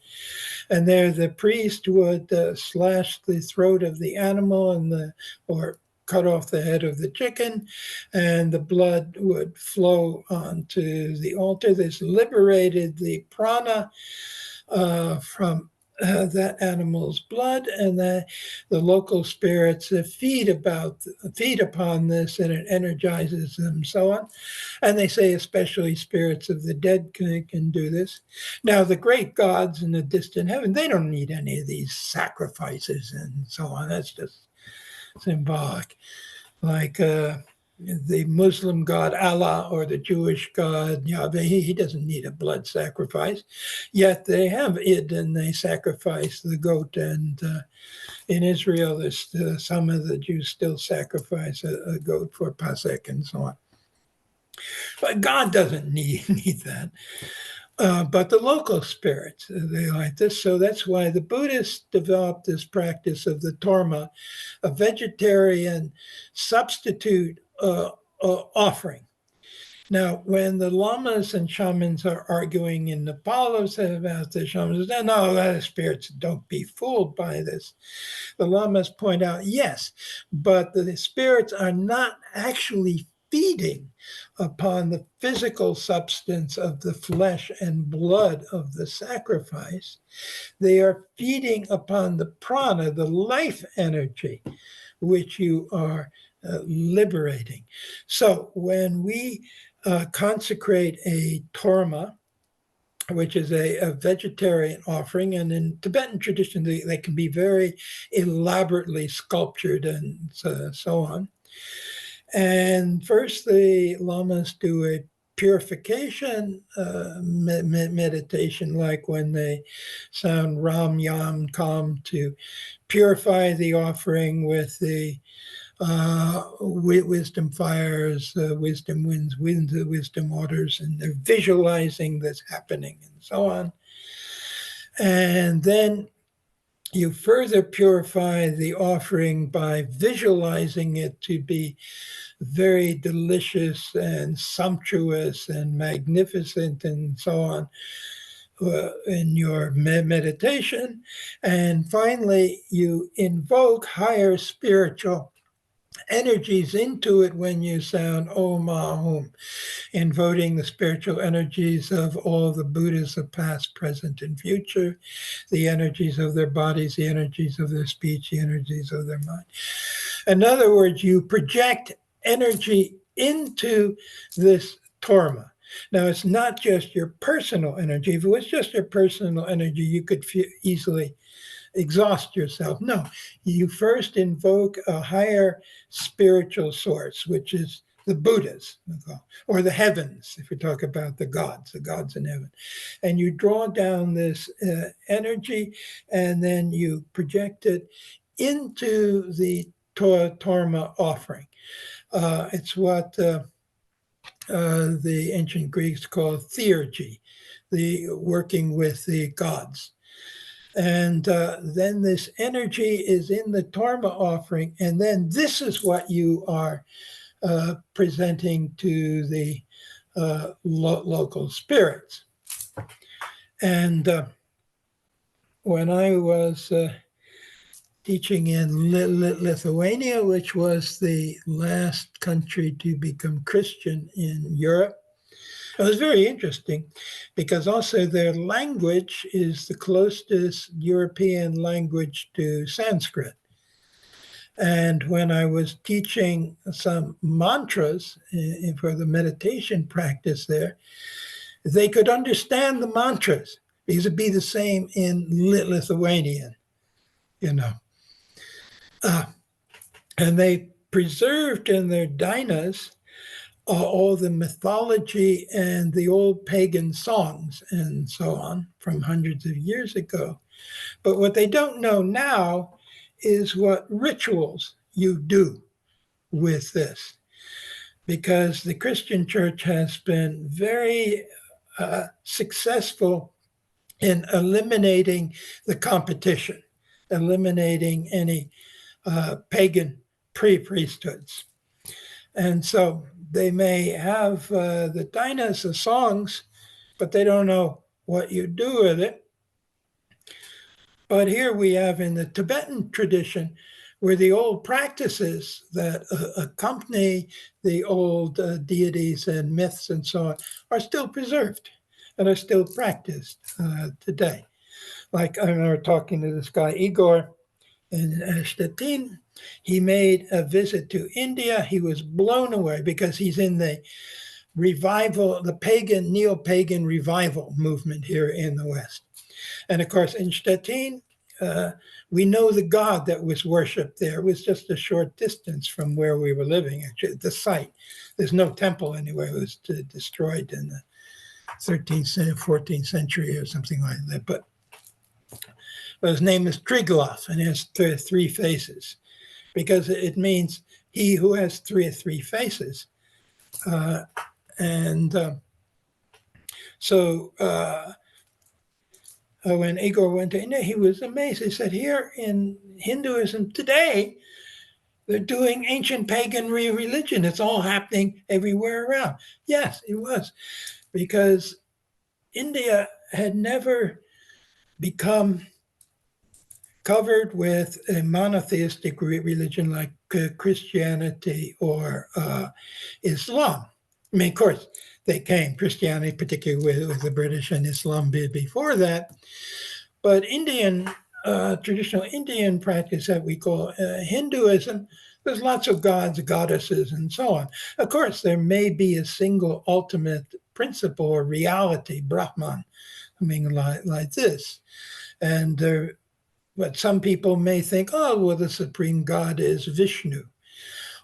and there the priest would slash the throat of the animal or cut off the head of the chicken, and the blood would flow onto the altar. This liberated the prana from that animal's blood, and the local spirits feed upon this, and it energizes them, so on. And they say especially spirits of the dead can do this. Now, the great gods in the distant heaven, they don't need any of these sacrifices and so on. That's just symbolic. Like the Muslim god Allah or the Jewish god Yahweh, he doesn't need a blood sacrifice. Yet they have Id and they sacrifice the goat. And in Israel, some of the Jews still sacrifice a goat for Pasek and so on. But God doesn't need that. But the local spirits, they like this. So that's why the Buddhists developed this practice of the torma, a vegetarian substitute offering. Now, when the lamas and shamans are arguing in Nepal about the shamans, no, the spirits, don't be fooled by this. The lamas point out, yes, but the spirits are not actually feeding upon the physical substance of the flesh and blood of the sacrifice. They are feeding upon the prana, the life energy, which you are liberating. So when we consecrate a torma, which is a vegetarian offering, and in Tibetan tradition, they can be very elaborately sculptured and so on. And first, the lamas do a purification meditation, like when they sound Ram, Yam, Kam, to purify the offering with the wisdom fires, wisdom winds, wisdom waters, and they're visualizing this happening and so on. And then you further purify the offering by visualizing it to be very delicious and sumptuous and magnificent and so on in your meditation. And finally, you invoke higher spiritual energies into it when you sound Om Ahum, invoking the spiritual energies of all the Buddhas of past, present, and future, the energies of their bodies, the energies of their speech, the energies of their mind. In other words, you project energy into this torma. Now, it's not just your personal energy. If it was just your personal energy, you could easily exhaust yourself. No, you first invoke a higher spiritual source, which is the Buddhas, or the heavens, if we talk about the gods in heaven. And you draw down this energy, and then you project it into the torma offering. It's what the ancient Greeks called theurgy, the working with the gods. And then this energy is in the torma offering, and then this is what you are presenting to the local spirits. And when I was teaching in Lithuania, which was the last country to become Christian in Europe, it was very interesting because also their language is the closest European language to Sanskrit. And when I was teaching some mantras for the meditation practice there, they could understand the mantras because it'd be the same in Lithuanian, and they preserved in their dainas all the mythology and the old pagan songs and so on from hundreds of years ago. But what they don't know now is what rituals you do with this, because the Christian church has been very successful in eliminating the competition, eliminating any pagan priesthoods. And so they may have the dainas, the songs, but they don't know what you do with it. But here we have in the Tibetan tradition, where the old practices that accompany the old deities and myths and so on are still preserved and are still practiced today. Like I remember talking to this guy, Igor, in Stettin. He made a visit to India. He was blown away because he's in the revival, the pagan, neo-pagan revival movement here in the West. And of course, in Stettin, we know the god that was worshipped there was just a short distance from where we were living, actually, the site. There's no temple anywhere. It was destroyed in the 13th, 14th century or something like that. But his name is Triglav, and he has three faces, because it means he who has three faces. So when Igor went to India, he was amazed. He said, here in Hinduism today, they're doing ancient pagan religion. It's all happening everywhere around. Yes, it was, because India had never become covered with a monotheistic religion like Christianity or Islam. I mean, of course, they came, Christianity, particularly with the British, and Islam before that. But traditional Indian practice that we call Hinduism, there's lots of gods, goddesses, and so on. Of course, there may be a single ultimate principle or reality, Brahman, something like this. And but some people may think, oh, well, the supreme god is Vishnu,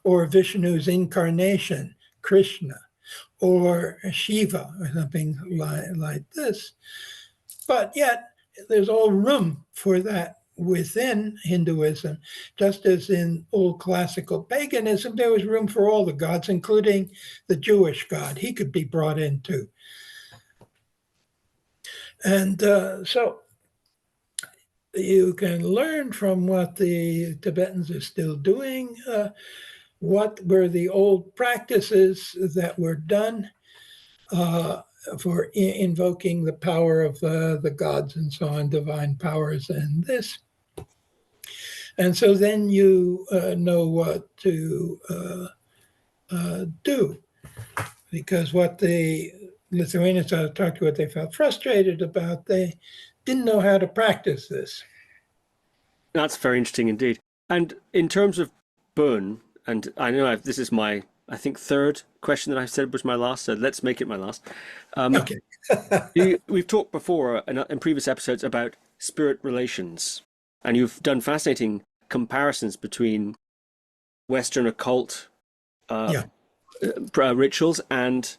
or Vishnu's incarnation, Krishna, or Shiva, or something like this. But yet, there's all room for that within Hinduism, just as in old classical paganism, there was room for all the gods, including the Jewish god. He could be brought in too. And so you can learn from what the Tibetans are still doing, what were the old practices that were done for invoking the power of the gods and so on, divine powers and this. And so then you know what to do. Because what the Lithuanians I talked to, what they felt frustrated about, they didn't know how to practice this. That's very interesting indeed. And in terms of Bön, and I know this is my, I think, third question that I said was my last, so let's make it my last. Okay. We've talked before in previous episodes about spirit relations, and you've done fascinating comparisons between Western occult rituals and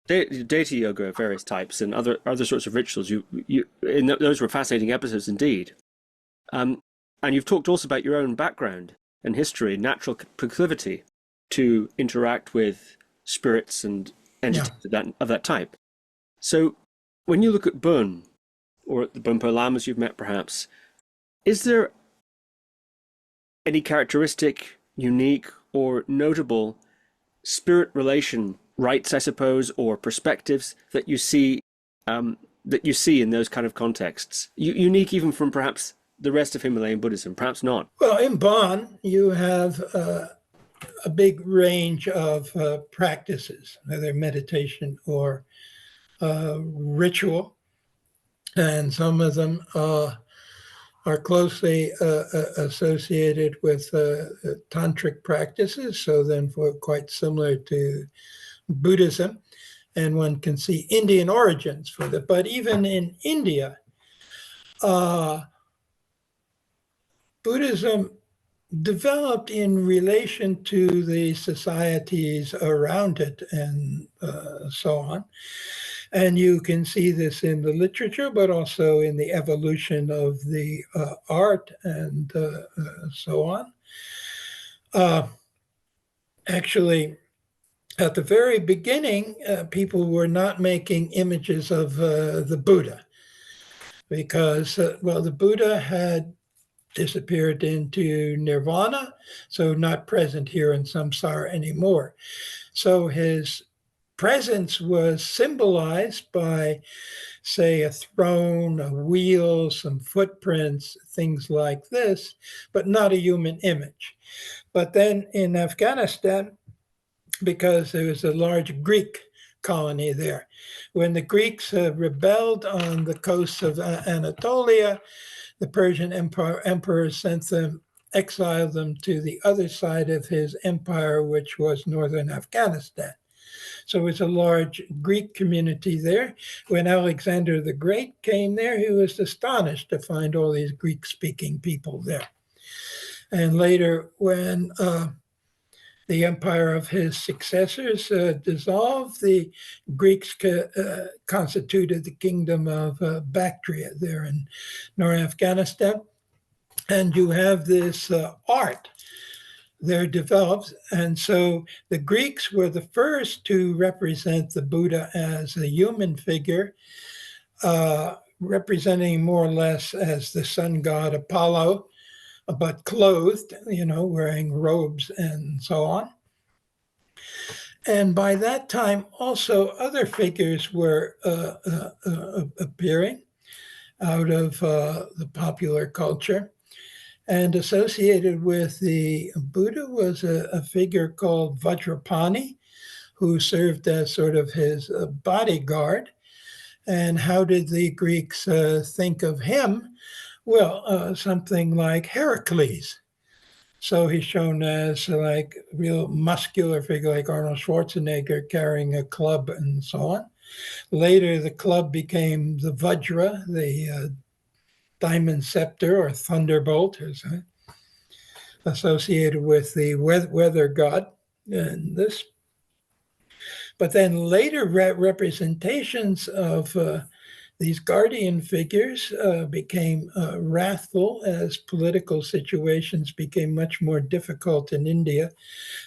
deity yoga of various types and other sorts of rituals. Those were fascinating episodes indeed. And you've talked also about your own background and history, natural proclivity to interact with spirits and entities of that type. So when you look at Bön, or the Bonpo Lamas you've met perhaps, is there any characteristic, unique or notable spirit relation rites, I suppose, or perspectives that you see in those kind of contexts, unique even from perhaps the rest of Himalayan Buddhism, perhaps not? Well, in Bonn, you have a big range of practices, whether meditation or ritual, and some of them are closely associated with tantric practices, so then quite similar to Buddhism, and one can see Indian origins for that. But even in India, Buddhism developed in relation to the societies around it and so on. And you can see this in the literature, but also in the evolution of the art and so on. Actually, at the very beginning, people were not making images of the Buddha because, the Buddha had disappeared into nirvana, so not present here in samsara anymore. So his presence was symbolized by, say, a throne, a wheel, some footprints, things like this, but not a human image. But then in Afghanistan, because there was a large Greek colony there, when the Greeks rebelled on the coasts of Anatolia, the Persian emperor sent them, exiled them to the other side of his empire, which was northern Afghanistan. So it's a large Greek community there. When Alexander the Great came there, he was astonished to find all these Greek-speaking people there. And later, when the empire of his successors dissolved, the Greeks constituted the kingdom of Bactria there in North Afghanistan. And you have this art there developed. And so the Greeks were the first to represent the Buddha as a human figure, representing more or less as the sun god Apollo, but clothed, wearing robes and so on. And by that time, also other figures were appearing out of the popular culture. And associated with the Buddha was a figure called Vajrapani, who served as sort of his bodyguard. And how did the Greeks think of him? Well, something like Heracles. So he's shown as like a real muscular figure like Arnold Schwarzenegger carrying a club and so on. Later, the club became the Vajra, the diamond scepter or thunderbolt, associated with the weather god and this. But then later representations of these guardian figures became wrathful as political situations became much more difficult in India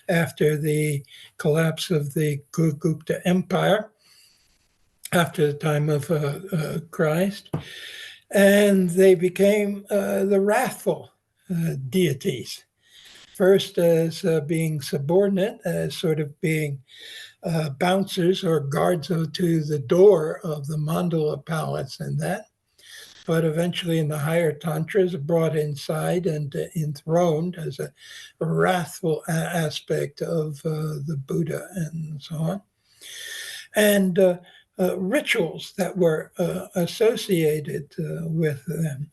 after the collapse of the Gupta Empire, after the time of Christ. And they became the wrathful deities, first as being subordinate, as sort of being bouncers or guards to the door of the mandala palace and that, but eventually in the higher tantras brought inside and enthroned as a wrathful aspect of the Buddha and so on. And rituals that were associated with them.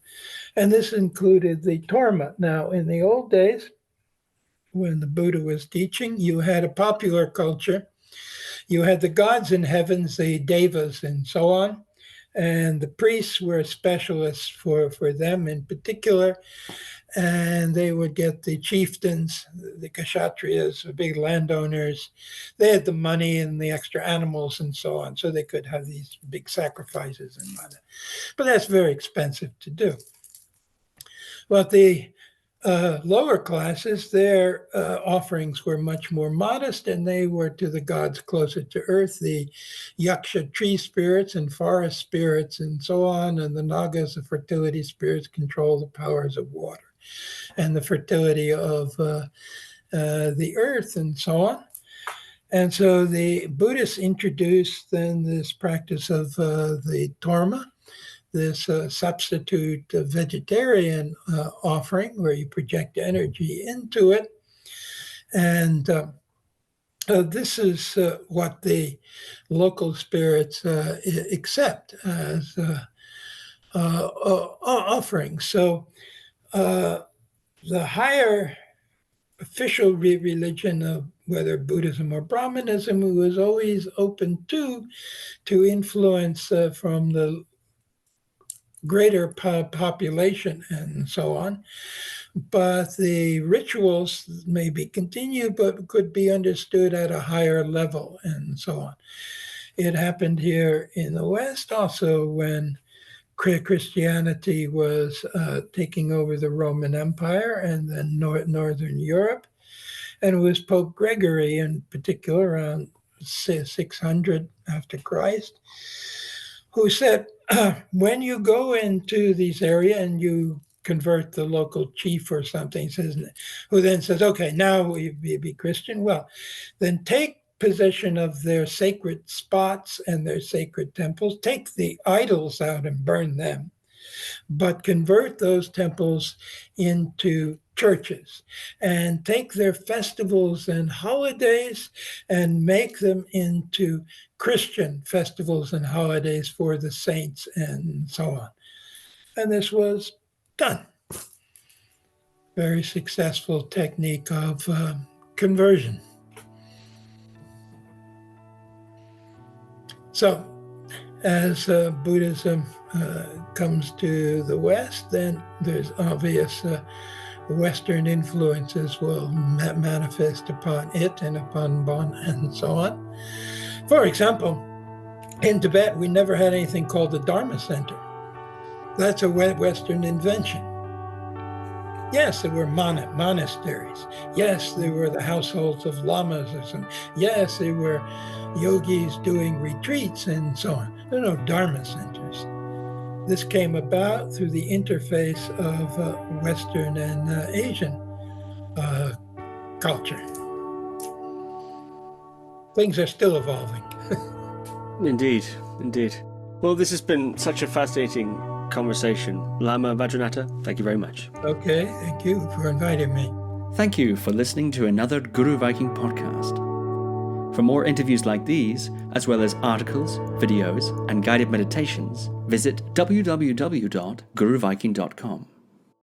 And this included the torma. Now, in the old days, when the Buddha was teaching, you had a popular culture. You had the gods in heavens, the devas and so on. And the priests were specialists for them in particular. And they would get the chieftains, the kshatriyas, the big landowners. They had the money and the extra animals and so on, so they could have these big sacrifices and whatnot. But that's very expensive to do. But the lower classes, their offerings were much more modest, and they were to the gods closer to earth, the yaksha tree spirits and forest spirits and so on, and the nagas, the fertility spirits, control the powers of water and the fertility of the earth and so on. And so the Buddhists introduced then this practice of the torma, this substitute vegetarian offering where you project energy into it. And this is what the local spirits accept as offerings. So the higher official religion of whether Buddhism or Brahmanism was always open to influence from the greater population and so on. But the rituals may be continued, but could be understood at a higher level and so on. It happened here in the West also when Christianity was taking over the Roman Empire and then Northern Europe. And it was Pope Gregory in particular around 600 after Christ, who said, when you go into these areas and you convert the local chief or something, who then says, okay, now we be Christian, well, then take possession of their sacred spots and their sacred temples, take the idols out and burn them, but convert those temples into churches and take their festivals and holidays and make them into Christian festivals and holidays for the saints and so on. And this was done. Very successful technique of conversion. So, as Buddhism comes to the West, then there's obvious Western influences will manifest upon it and upon Bon and so on. For example, in Tibet, we never had anything called the Dharma Center. That's a Western invention. Yes, there were monasteries. Yes, there were the households of lamas or something. Yes, there were yogis doing retreats and so on. There are no Dharma centers. This came about through the interface of Western and Asian culture. Things are still evolving. Indeed, indeed. Well, this has been such a fascinating conversation. Lama Vajranatha, thank you very much. Okay, thank you for inviting me. Thank you for listening to another Guru Viking podcast. For more interviews like these, as well as articles, videos, and guided meditations, visit www.guruviking.com.